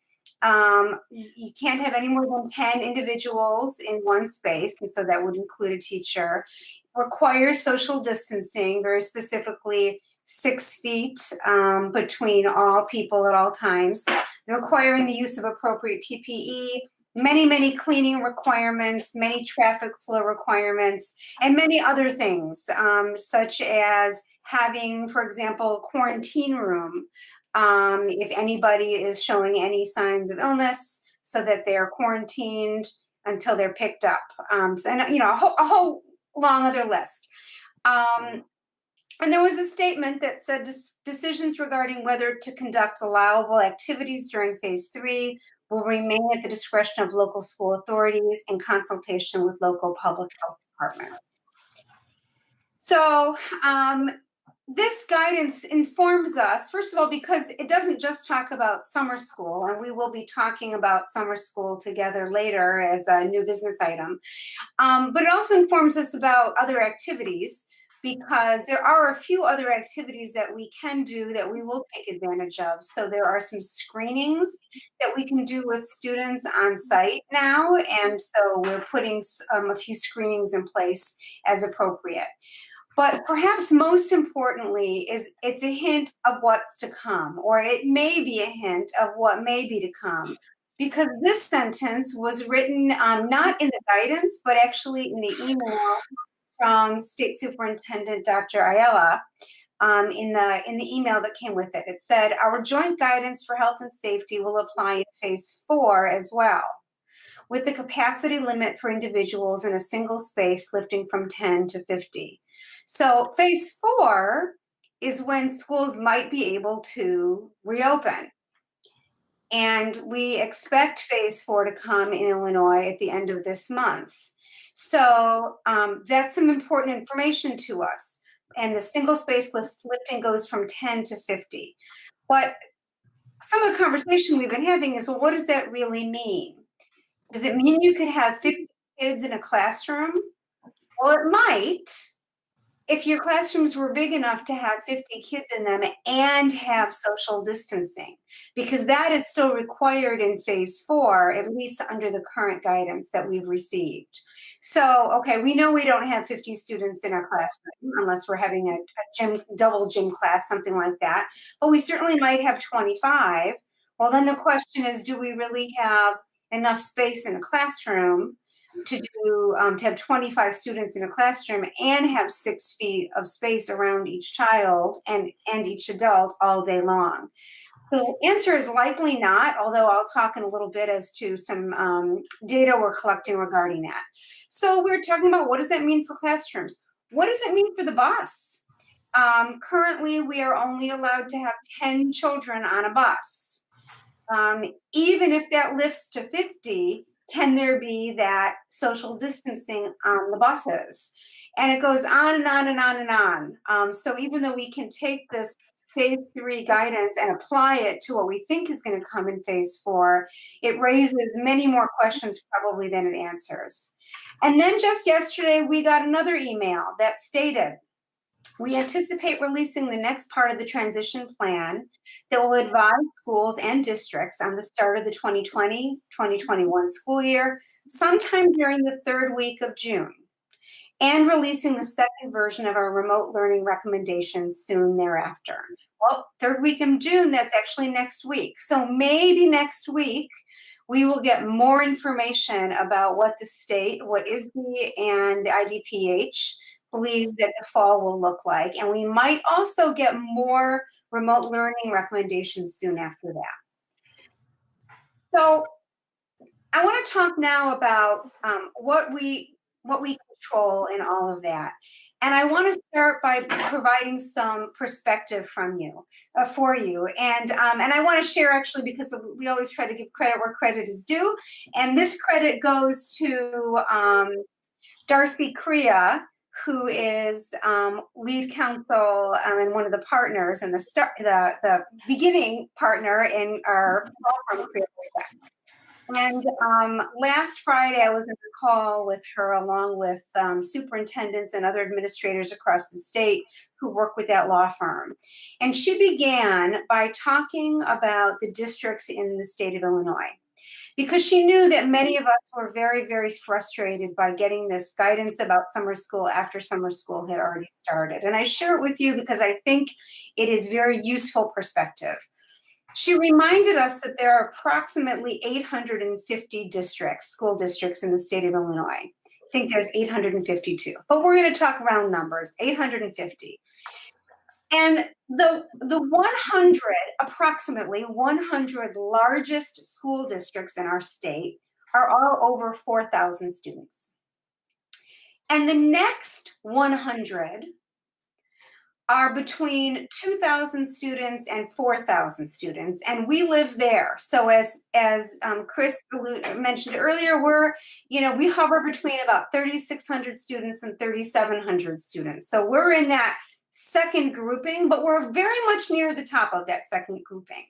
You can't have any more than 10 individuals in one space, and so that would include a teacher. Requires social distancing, very specifically 6 feet between all people at all times, requiring the use of appropriate PPE, many cleaning requirements, many traffic flow requirements, and many other things, such as having, for example, a quarantine room if anybody is showing any signs of illness, so that they're quarantined until they're picked up. And, you know, a whole long other list. And there was a statement that said decisions regarding whether to conduct allowable activities during phase 3 will remain at the discretion of local school authorities in consultation with local public health departments. So this guidance informs us, first of all, because it doesn't just talk about summer school, and we will be talking about summer school together later as a new business item, but it also informs us about other activities, because there are a few other activities that we can do that we will take advantage of. So there are some screenings that we can do with students on site now, and so we're putting a few screenings in place as appropriate. But perhaps most importantly is it's a hint of what's to come, or it may be a hint of what may be to come, because this sentence was written not in the guidance, but actually in the email from State Superintendent Dr. Ayala in the email that came with it. It said, our joint guidance for health and safety will apply in phase 4 as well, with the capacity limit for individuals in a single space lifting from 10 to 50. So phase 4 is when schools might be able to reopen. And we expect phase 4 to come in Illinois at the end of this month. So that's some important information to us. And the single space lifting goes from 10 to 50. But some of the conversation we've been having is, well, what does that really mean? Does it mean you could have 50 kids in a classroom? Well, it might, if your classrooms were big enough to have 50 kids in them and have social distancing, because that is still required in phase 4, at least under the current guidance that we've received. So, okay, we know we don't have 50 students in our classroom unless we're having a double gym class, something like that, but we certainly might have 25. Well, then the question is, do we really have enough space in a classroom to have 25 students in a classroom and have 6 feet of space around each child and each adult all day long? The answer is likely not, although I'll talk in a little bit as to some data we're collecting regarding that. So we're talking about, what does that mean for classrooms? What does it mean for the bus? Currently, we are only allowed to have 10 children on a bus. Even if that lifts to 50, can there be that social distancing on the buses? And it goes on and on and on and on. So even though we can take this phase 3 guidance and apply it to what we think is going to come in phase 4, it raises many more questions probably than it answers. And then just yesterday, we got another email that stated, we anticipate releasing the next part of the transition plan that will advise schools and districts on the start of the 2020-2021 school year sometime during the 3rd week of June, and releasing the second version of our remote learning recommendations soon thereafter. Well, 3rd week in June, that's actually next week. So maybe next week, we will get more information about what the state, what ISB and the IDPH believe that the fall will look like. And we might also get more remote learning recommendations soon after that. So I want to talk now about what we control in all of that. And I want to start by providing some perspective from you, for you. And I want to share, actually, because we always try to give credit where credit is due. And this credit goes to Darcy Crea, who is lead counsel and one of the partners and the beginning partner in our law firm, Crea. And last Friday, I was in a call with her along with superintendents and other administrators across the state who work with that law firm. And she began by talking about the districts in the state of Illinois, because she knew that many of us were very, very frustrated by getting this guidance about summer school after summer school had already started. And I share it with you because I think it is very useful perspective. She reminded us that there are approximately 850 districts, school districts in the state of Illinois. I think there's 852, but we're going to talk round numbers, 850. And the 100, approximately 100 largest school districts in our state are all over 4,000 students. And the next 100 are between 2,000 students and 4,000 students, and we live there. So as Chris mentioned earlier, we hover between about 3,600 students and 3,700 students. So we're in that second grouping, but we're very much near the top of that second grouping.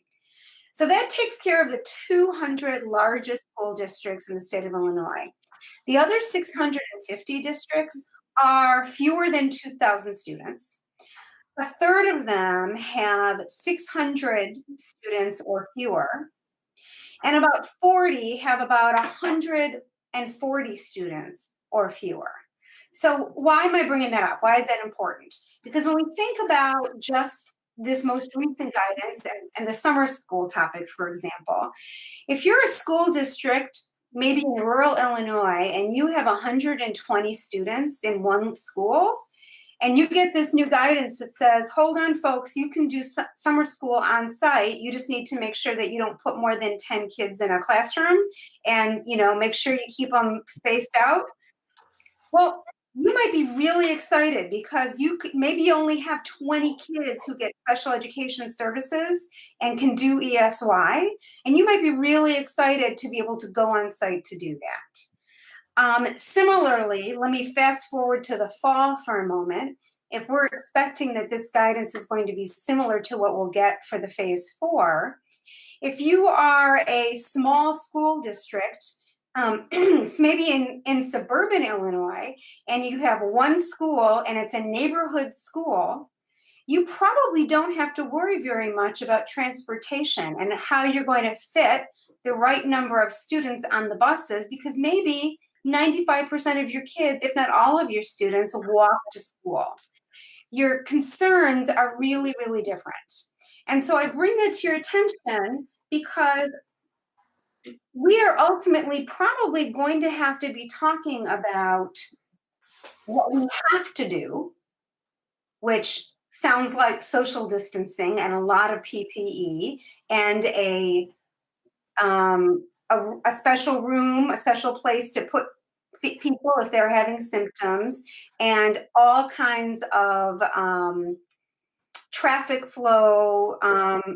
So that takes care of the 200 largest school districts in the state of Illinois. The other 650 districts are fewer than 2,000 students. A third of them have 600 students or fewer, and about 40 have about 140 students or fewer. So why am I bringing that up? Why is that important? Because when we think about just this most recent guidance and the summer school topic, for example, if you're a school district, maybe in rural Illinois, and you have 120 students in one school, and you get this new guidance that says, hold on, folks, you can do summer school on site. You just need to make sure that you don't put more than 10 kids in a classroom and, make sure you keep them spaced out. Well, you might be really excited because you could maybe only have 20 kids who get special education services and can do ESY. And you might be really excited to be able to go on site to do that. Similarly, let me fast forward to the fall for a moment. If we're expecting that this guidance is going to be similar to what we'll get for the phase 4, if you are a small school district, maybe in suburban Illinois, and you have one school and it's a neighborhood school, you probably don't have to worry very much about transportation and how you're going to fit the right number of students on the buses, because maybe 95% of your kids, if not all of your students, walk to school. Your concerns are really, really different. And so I bring that to your attention because we are ultimately probably going to have to be talking about what we have to do, which sounds like social distancing and a lot of PPE and a special room, a special place to put people if they're having symptoms, and all kinds of traffic flow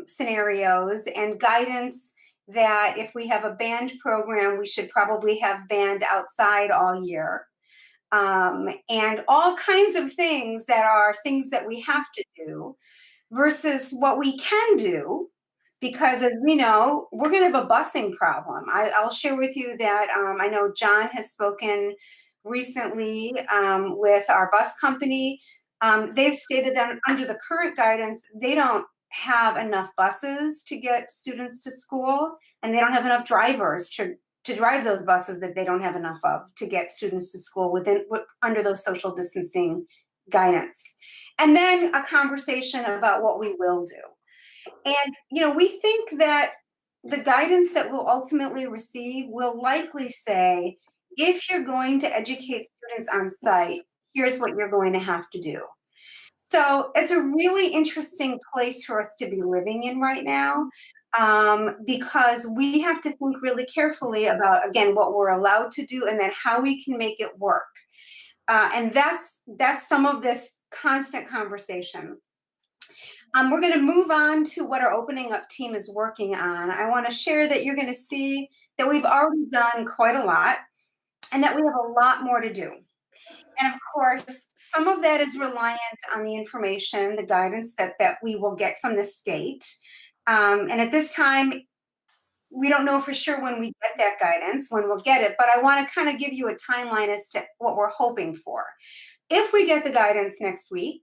scenarios and guidance that if we have a band program, we should probably have band outside all year. And all kinds of things that are things that we have to do versus what we can do, because as we know, we're going to have a busing problem. I'll share with you that I know John has spoken recently with our bus company. They've stated that under the current guidance, they don't have enough buses to get students to school, and they don't have enough drivers to drive those buses that they don't have enough of to get students to school under those social distancing guidance. And then a conversation about what we will do. And, you know, we think that the guidance that we'll ultimately receive will likely say, if you're going to educate students on site, here's what you're going to have to do. So it's a really interesting place for us to be living in right now, because we have to think really carefully about, again, what we're allowed to do and then how we can make it work. And that's some of this constant conversation. We're going to move on to what our opening up team is working on. I want to share that you're going to see that we've already done quite a lot and that we have a lot more to do. And of course, some of that is reliant on the information, the guidance that we will get from the state. And at this time, we don't know for sure when we get that guidance, when we'll get it, but I want to kind of give you a timeline as to what we're hoping for. If we get the guidance next week,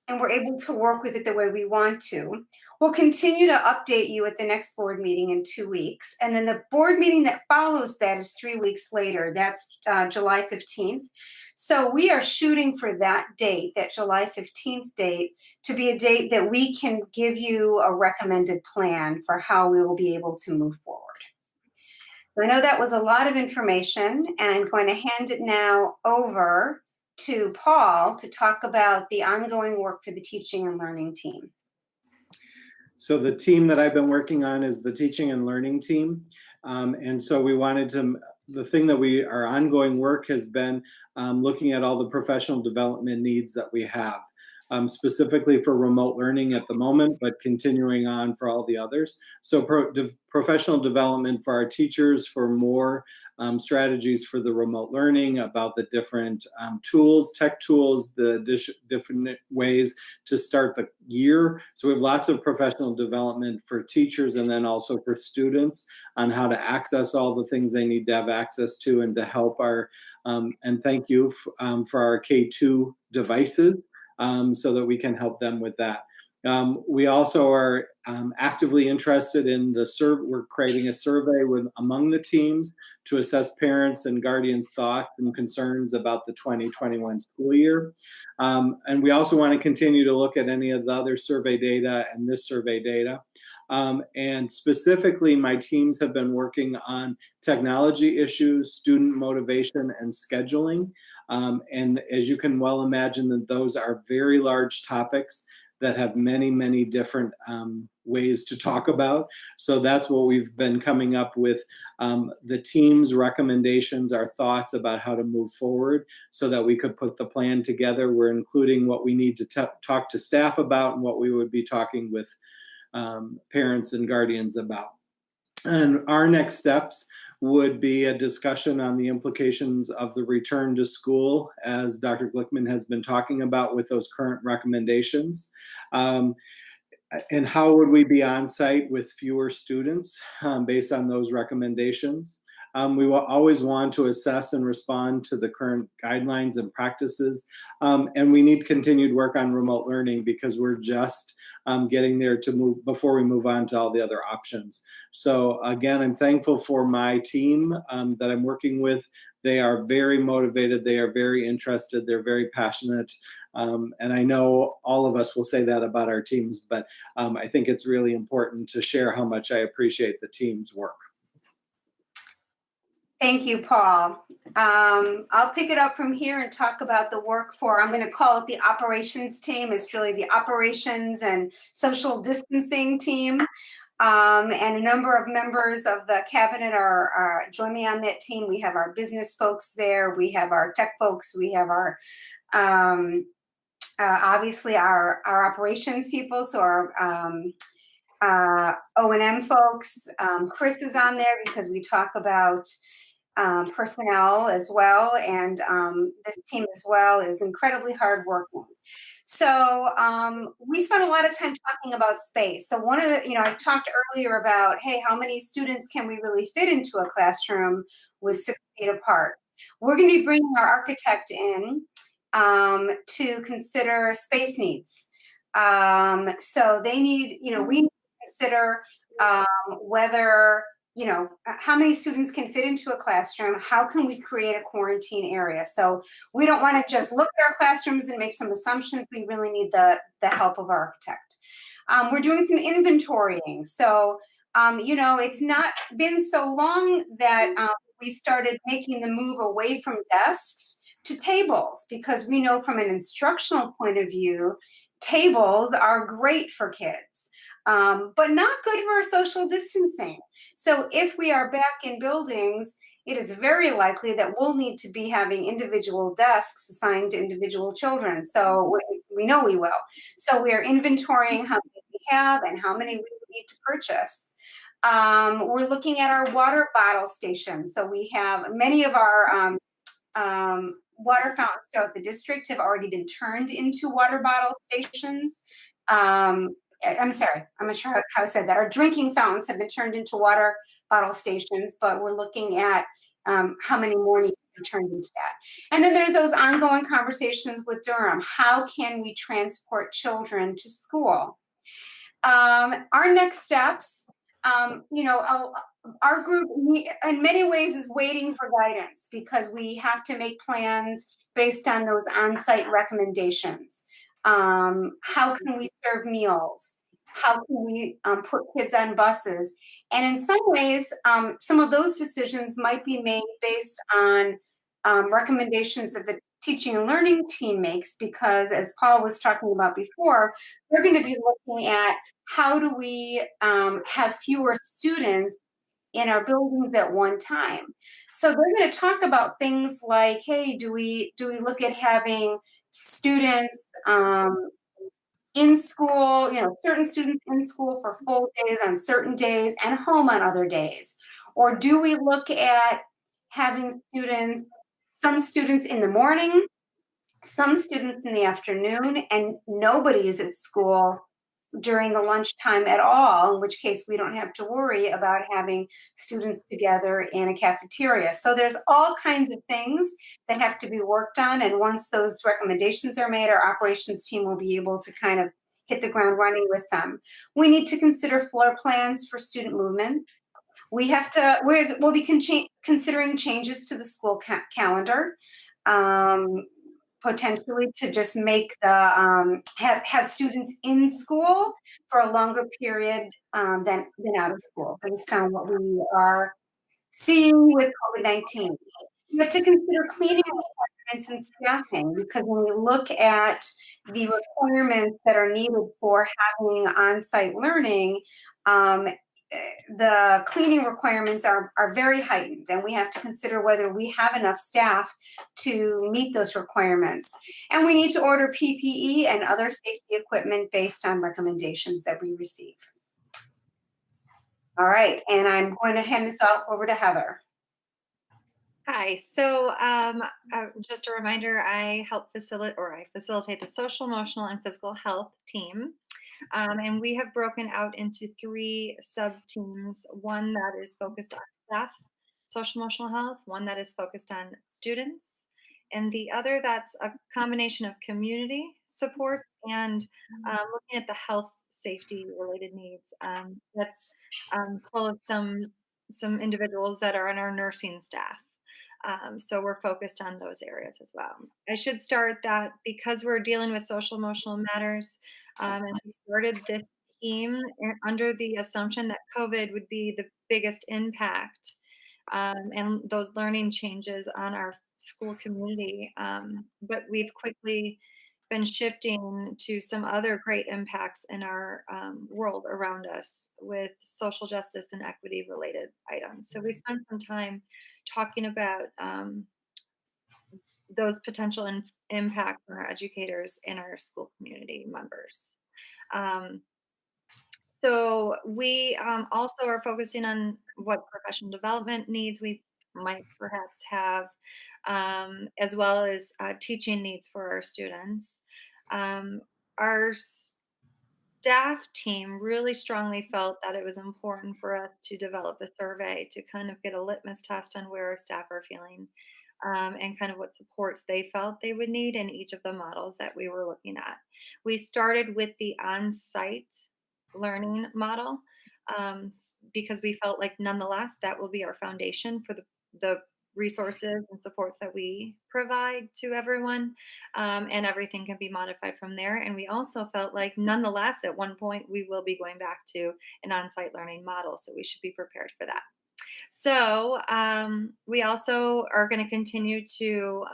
and we're able to work with it the way we want to, we'll continue to update you at the next board meeting in 2 weeks. And then the board meeting that follows that is 3 weeks later. That's July 15th. So we are shooting for that date, that July 15th date, to be a date that we can give you a recommended plan for how we will be able to move forward. So I know that was a lot of information, and I'm going to hand it now over to Paul to talk about the ongoing work for the teaching and learning team. So the team that I've been working on is the teaching and learning team. And so we wanted to, the thing that our ongoing work has been looking at all the professional development needs that we have, specifically for remote learning at the moment, but continuing on for all the others. So professional development for our teachers, for more strategies for the remote learning, about the different tools, tech tools, the different ways to start the year. So we have lots of professional development for teachers and then also for students on how to access all the things they need to have access to and to help our, and thank you for our K2 devices so that we can help them with that. We also are actively interested in we're creating a survey among the teams to assess parents and guardians' thoughts and concerns about the 2021 school year. And we also want to continue to look at any of the other survey data and this survey data. And specifically, my teams have been working on technology issues, student motivation, and scheduling. And as you can well imagine, that those are very large topics that have many, many different ways to talk about. So that's what we've been coming up with, the team's recommendations, our thoughts about how to move forward so that we could put the plan together. We're including what we need to talk to staff about and what we would be talking with parents and guardians about. And our next steps would be a discussion on the implications of the return to school, as Dr. Glickman has been talking about with those current recommendations. And how would we be on site with fewer students based on those recommendations? We will always want to assess and respond to the current guidelines and practices. And we need continued work on remote learning because we're just getting there to move before we move on to all the other options. So again, I'm thankful for my team that I'm working with. They are very motivated. They are very interested. They're very passionate. And I know all of us will say that about our teams, but I think it's really important to share how much I appreciate the team's work. Thank you, Paul. I'll pick it up from here and talk about the work for, I'm going to call it the operations team. It's really the operations and social distancing team. And a number of members of the cabinet are join me on that team. We have our business folks there. We have our tech folks. We have our, obviously our operations people. So our O&M folks. Chris is on there because we talk about personnel as well, and this team as well is incredibly hardworking. So we spent a lot of time talking about space. So one of the, I talked earlier about, hey, how many students can we really fit into a classroom with 6 feet apart? We're going to be bringing our architect in to consider space needs. So they need, we need to consider whether how many students can fit into a classroom? How can we create a quarantine area? So we don't want to just look at our classrooms and make some assumptions. We really need the help of our architect. We're doing some inventorying. So, it's not been so long that we started making the move away from desks to tables, because we know from an instructional point of view, tables are great for kids, but not good for social distancing. So if we are back in buildings, it is very likely that we'll need to be having individual desks assigned to individual children. So we know we will. So we are inventorying how many we have and how many we need to purchase. We're looking at our water bottle stations. So we have many of our water fountains throughout the district have already been turned into water bottle stations. I'm sorry, I'm not sure how I said that. Our drinking fountains have been turned into water bottle stations, but we're looking at how many more need to be turned into that. And then there's those ongoing conversations with Durham. How can we transport children to school? Our next steps, our group in many ways is waiting for guidance, because we have to make plans based on those on-site recommendations. How can we serve meals? How can we put kids on buses? And in some ways, some of those decisions might be made based on recommendations that the teaching and learning team makes, because as Paul was talking about before, they're going to be looking at how do we have fewer students in our buildings at one time. So they're going to talk about things like, hey, do we look at having students in school, certain students in school for full days on certain days and home on other days? Or do we look at having some students in the morning, some students in the afternoon, and nobody is at school during the lunchtime at all, in which case we don't have to worry about having students together in a cafeteria. So there's all kinds of things that have to be worked on. And once those recommendations are made, our operations team will be able to kind of hit the ground running with them. We need to consider floor plans for student movement. We'll be considering changes to the school calendar. Potentially to just make the have students in school for a longer period than out of school, based on what we are seeing with COVID-19. We have to consider cleaning requirements and staffing, because when we look at the requirements that are needed for having on-site learning, the cleaning requirements are very heightened, and we have to consider whether we have enough staff to meet those requirements. And we need to order PPE and other safety equipment based on recommendations that we receive. All right, and I'm going to hand this off over to Heather. Hi, so just a reminder, I facilitate the social, emotional, and physical health team. And we have broken out into 3 sub-teams, one that is focused on staff, social emotional health, one that is focused on students, and the other that's a combination of community support and looking at the health safety related needs. That's full of some individuals that are on our nursing staff. So we're focused on those areas as well. I should start that because we're dealing with social emotional matters, and we started this team under the assumption that COVID would be the biggest impact. and those learning changes on our school community. But we've quickly been shifting to some other great impacts in our world around us with social justice and equity related items. So we spent some time talking about those potential impacts on our educators and our school community members. So we also are focusing on what professional development needs we might perhaps have, as well as teaching needs for our students. Our staff team really strongly felt that it was important for us to develop a survey to kind of get a litmus test on where our staff are feeling, and kind of what supports they felt they would need in each of the models that we were looking at. We started with the on-site learning model, because we felt like nonetheless that will be our foundation for the resources and supports that we provide to everyone, and everything can be modified from there. And we also felt like nonetheless at one point we will be going back to an on-site learning model, so we should be prepared for that. So we also are going to continue to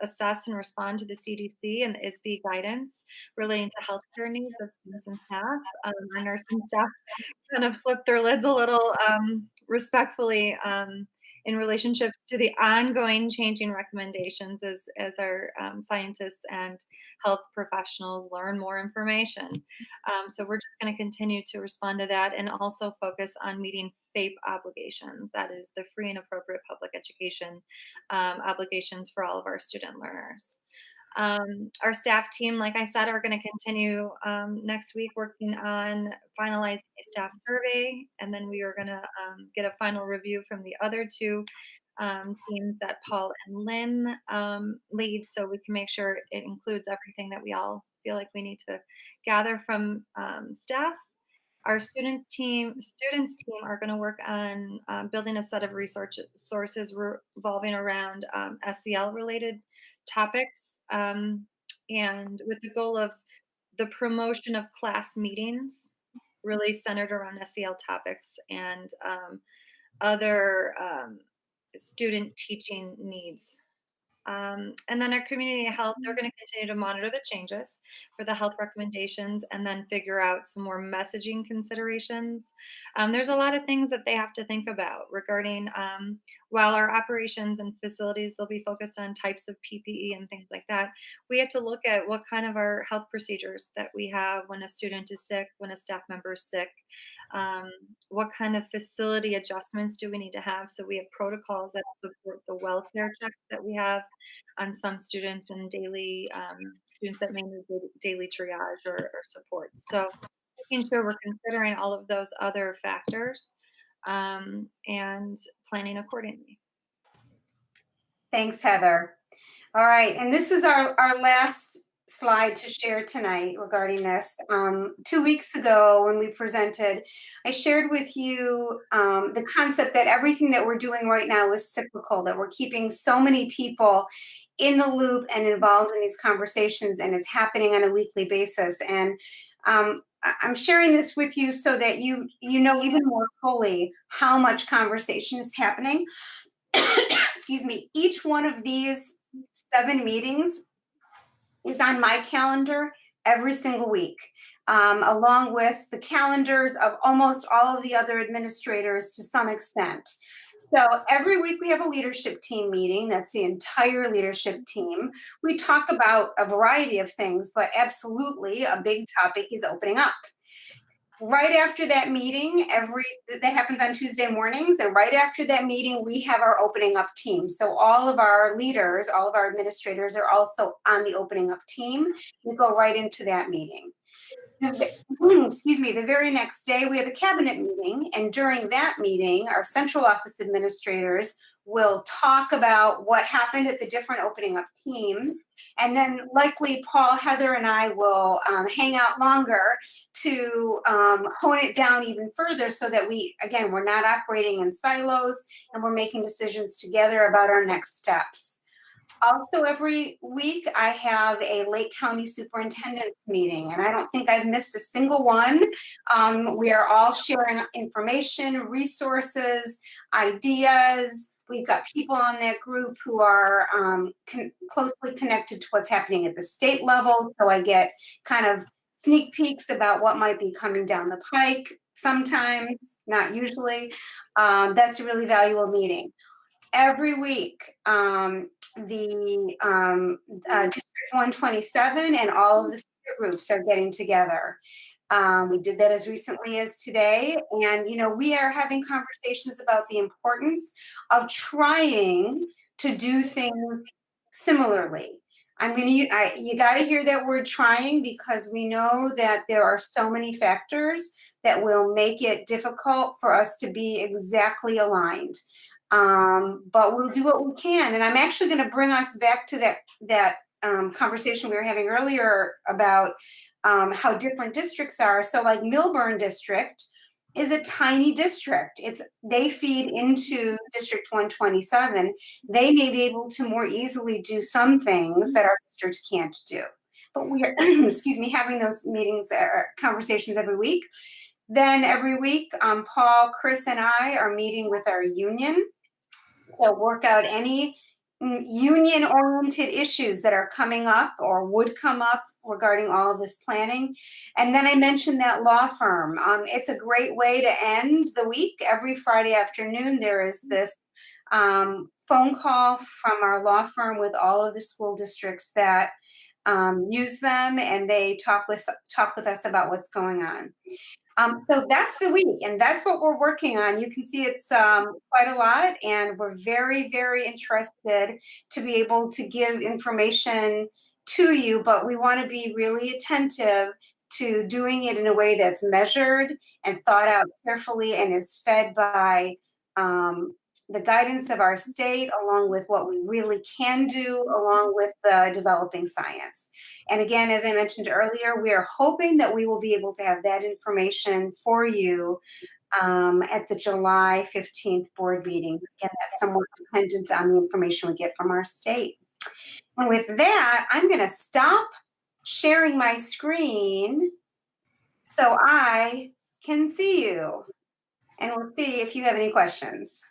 assess and respond to the CDC and the ISB guidance relating to healthcare needs of students and staff. Our nursing staff kind of flip their lids a little respectfully in relationships to the ongoing changing recommendations as our scientists and health professionals learn more information. So we're just going to continue to respond to that and also focus on meeting FAPE obligations. That is the free and appropriate public education obligations for all of our student learners. Our staff team, like I said, are going to continue next week working on finalizing a staff survey, and then we are going to get a final review from the other two teams that Paul and Lynn lead, so we can make sure it includes everything that we all feel like we need to gather from staff. Our students team are going to work on building a set of sources revolving around SEL related topics, and with the goal of the promotion of class meetings really centered around SEL topics and other student teaching needs. And then our community health, they're going to continue to monitor the changes for the health recommendations and then figure out some more messaging considerations. There's a lot of things that they have to think about regarding, while our operations and facilities, they'll be focused on types of PPE and things like that. We have to look at what kind of our health procedures that we have when a student is sick, when a staff member is sick. What kind of facility adjustments do we need to have? So we have protocols that support the welfare checks that we have on some students and daily students that may need daily triage or support. So making sure we're considering all of those other factors and planning accordingly. Thanks, Heather. All right, and this is our last slide to share tonight regarding this. 2 weeks ago when we presented, I shared with you the concept that everything that we're doing right now is cyclical, that we're keeping so many people in the loop and involved in these conversations, and it's happening on a weekly basis. And I'm sharing this with you so that you know even more fully how much conversation is happening. Excuse me. Each one of these 7 meetings is on my calendar every single week, along with the calendars of almost all of the other administrators to some extent. So every week we have a leadership team meeting. That's the entire leadership team. We talk about a variety of things, but absolutely a big topic is opening up. Right after that meeting, that happens on Tuesday mornings, and right after that meeting, we have our opening up team. So all of our leaders, all of our administrators are also on the opening up team. We go right into that meeting. Excuse me, the very next day, we have a cabinet meeting, and during that meeting, our central office administrators will talk about what happened at the different opening up teams. And then likely Paul, Heather, and I will hang out longer to hone it down even further so that we're not operating in silos and we're making decisions together about our next steps. Also, every week I have a Lake County Superintendents meeting, and I don't think I've missed a single one. We are all sharing information, resources, ideas. We've got people on that group who are closely connected to what's happening at the state level. So I get kind of sneak peeks about what might be coming down the pike sometimes, not usually. That's a really valuable meeting. Every week, the District 127 and all of the feeder groups are getting together. We did that as recently as today. And, you know, we are having conversations about the importance of trying to do things similarly. You got to hear that word trying, because we know that there are so many factors that will make it difficult for us to be exactly aligned. But we'll do what we can. And I'm actually going to bring us back to that conversation we were having earlier about how different districts are. So like Milburn District is a tiny district. They feed into District 127. They may be able to more easily do some things that our districts can't do. But we are, excuse me, having those meetings or conversations every week. Then every week, Paul, Chris, and I are meeting with our union to work out any union-oriented issues that are coming up or would come up regarding all of this planning. And then I mentioned that law firm. It's a great way to end the week. Every Friday afternoon, there is this phone call from our law firm with all of the school districts that use them, and they talk with us about what's going on. So that's the week, and that's what we're working on. You can see it's quite a lot, and we're very, very interested to be able to give information to you, but we want to be really attentive to doing it in a way that's measured and thought out carefully and is fed by the guidance of our state, along with what we really can do, along with the developing science. And again, as I mentioned earlier, we are hoping that we will be able to have that information for you at the July 15th board meeting. Again, that's somewhat dependent on the information we get from our state. And with that, I'm going to stop sharing my screen so I can see you. And we'll see if you have any questions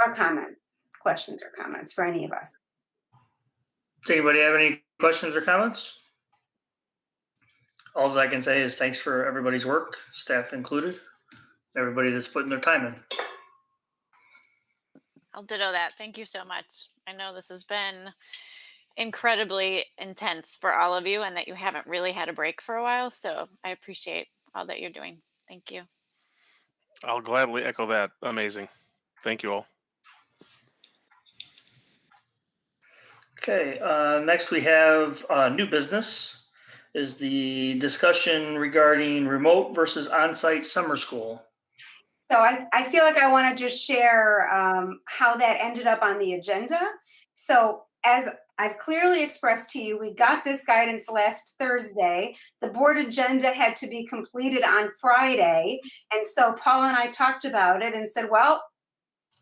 or questions or comments for any of us. Does anybody have any questions or comments? All I can say is thanks for everybody's work, staff included, everybody that's putting their time in. I'll ditto that. Thank you so much. I know this has been incredibly intense for all of you, and that you haven't really had a break for a while. So I appreciate all that you're doing. Thank you. I'll gladly echo that. Amazing. Thank you all. Okay, next we have new business is the discussion regarding remote versus on-site summer school. So I feel like I want to just share how that ended up on the agenda. So as I've clearly expressed to you, we got this guidance last Thursday. The board agenda had to be completed on Friday. And so Paul and I talked about it and said, well,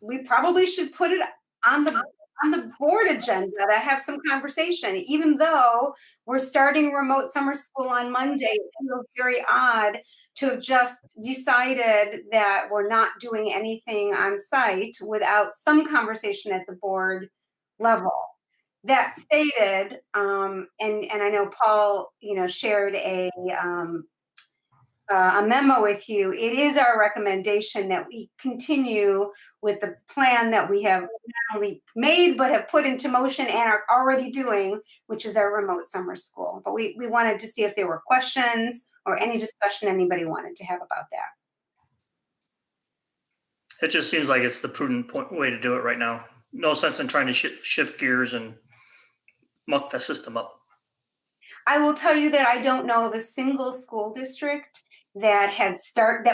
we probably should put it on the board agenda to have some conversation. Even though we're starting remote summer school on Monday, it feels very odd to have just decided that we're not doing anything on site without some conversation at the board level. That stated, and I know Paul, shared a memo with you. It is our recommendation that we continue with the plan that we have not only made, but have put into motion and are already doing, which is our remote summer school. But we wanted to see if there were questions or any discussion anybody wanted to have about that. It just seems like it's the prudent way to do it right now. No sense in trying to shift gears and muck the system up. I will tell you that I don't know of a single school district that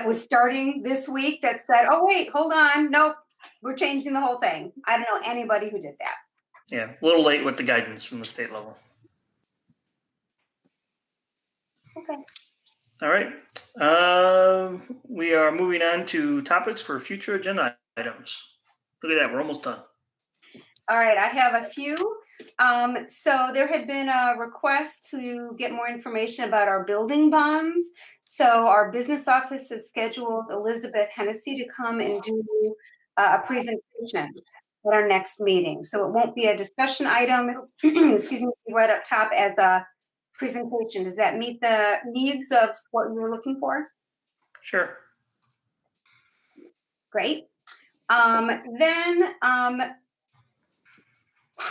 was starting this week that said, oh, wait, hold on. Nope, we're changing the whole thing. I don't know anybody who did that. Yeah, a little late with the guidance from the state level. Okay. All right. We are moving on to topics for future agenda items. Look at that, we're almost done. All right, I have a few. So there had been a request to get more information about our building bonds. So our business office has scheduled Elizabeth Hennessy to come and do a presentation at our next meeting. So it won't be a discussion item, excuse me, be right up top as a presentation. Does that meet the needs of what you were looking for? Sure. Great. Then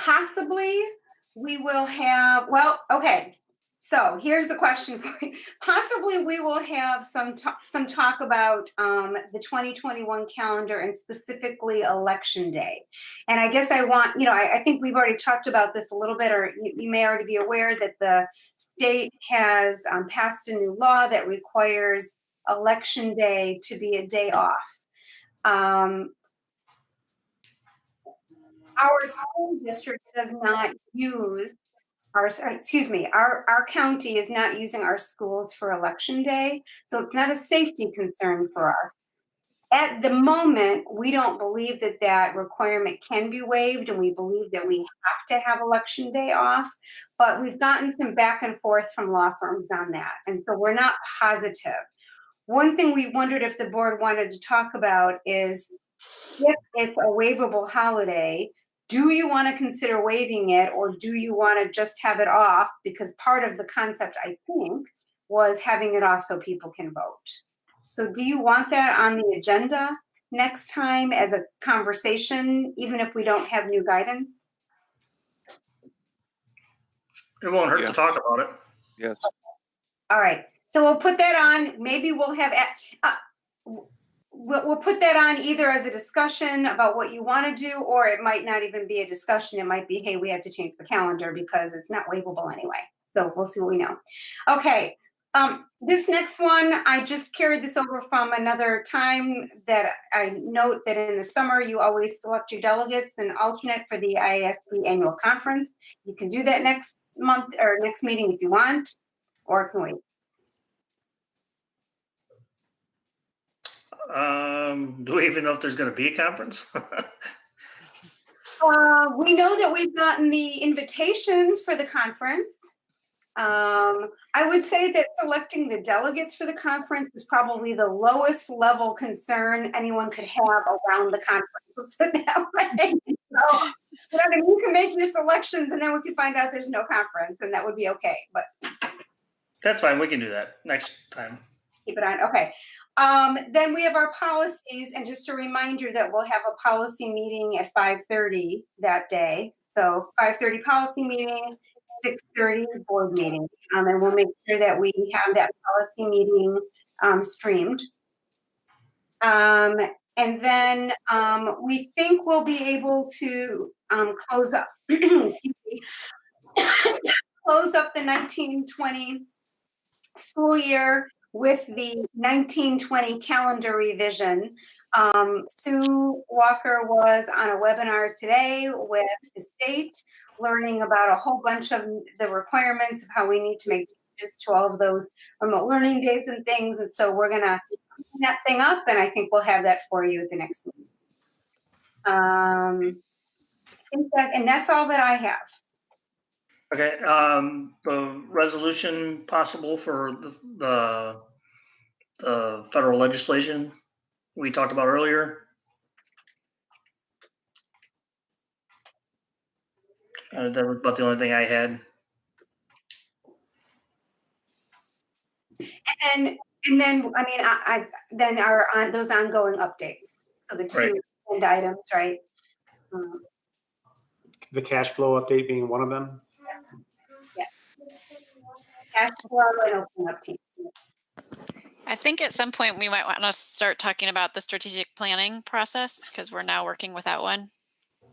possibly we will have, well, okay. So here's the question for you. Possibly we will have some talk about the 2021 calendar and specifically Election Day. And I guess I want, I think we've already talked about this a little bit, or you may already be aware that the state has passed a new law that requires Election Day to be a day off. Our school district does not use our county is not using our schools for Election Day. So it's not a safety concern for us. At the moment, we don't believe that requirement can be waived, and we believe that we have to have Election Day off, but we've gotten some back and forth from law firms on that. And so we're not positive. One thing we wondered if the board wanted to talk about is if it's a waivable holiday, do you want to consider waiving it, or do you want to just have it off? Because part of the concept, I think, was having it off so people can vote. So do you want that on the agenda next time as a conversation, even if we don't have new guidance? It won't hurt to talk about it. Yes. All right. So we'll put that on. Maybe we'll have... We'll put that on either as a discussion about what you want to do, or it might not even be a discussion. It might be, hey, we have to change the calendar because it's not waivable anyway. So we'll see what we know. Okay. This next one, I just carried this over from another time that I note that in the summer, you always select your delegates and alternate for the IASB annual conference. You can do that next month or next meeting if you want, or it can wait. Do we even know if there's going to be a conference? We know that we've gotten the invitations for the conference. I would say that selecting the delegates for the conference is probably the lowest level concern anyone could have around the conference. Put it that way. So, you can make your selections, and then we can find out there's no conference, and that would be okay. But that's fine. We can do that next time. Keep it on. Okay. Then we have our policies, and just a reminder that we'll have a policy meeting at 5:30 that day. So 5:30 policy meeting, 6:30 board meeting, and we'll make sure that we have that policy meeting streamed. And then we think we'll be able to close up, excuse me, close up the 1920 school year with the 1920 calendar revision. Sue Walker was on a webinar today with the state, learning about a whole bunch of the requirements of how we need to make changes to all of those remote learning days and things. And so we're going to clean that thing up, and I think we'll have that for you at the next meeting. I think and that's all that I have. Okay, the resolution possible for the federal legislation we talked about earlier. That was about the only thing I had. And then, I mean, then are on those ongoing updates. So the two end items, right? The cash flow update being one of them. Yeah. Cash flow and open up teams. I think at some point we might want to start talking about the strategic planning process, because we're now working without one.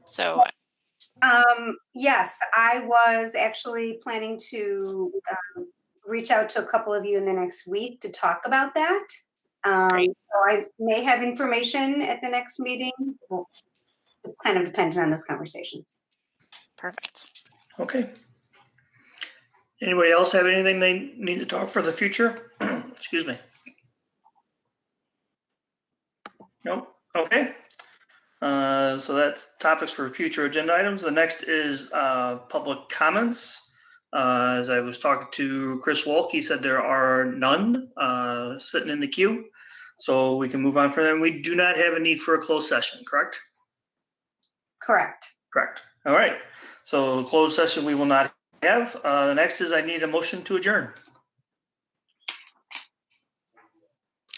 So yes, I was actually planning to reach out to a couple of you in the next week to talk about that. So I may have information at the next meeting. Well, it kind of depends on those conversations. Perfect. Okay. Anybody else have anything they need to talk for the future? Excuse me. Nope. Okay. So that's topics for future agenda items. The next is public comments. As I was talking to Chris Wolk, he said there are none sitting in the queue. So we can move on from there. We do not have a need for a closed session, correct? Correct. Correct. All right. So closed session we will not have. The next is I need a motion to adjourn.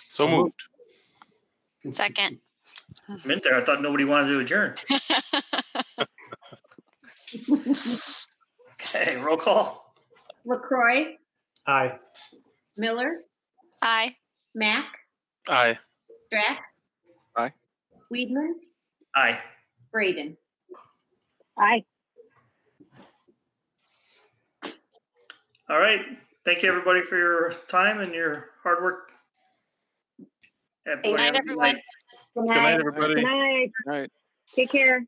So moved. Second. Mint there. I thought nobody wanted to adjourn. Okay, roll call. LaCroix, Aye. Miller, Aye. Mack, Aye. Strack. Aye. Weedman, Aye. Braden. Aye. All right. Thank you, everybody, for your time and your hard work. Good night, everyone. Good Good night, everybody. Good night. All right. Take care.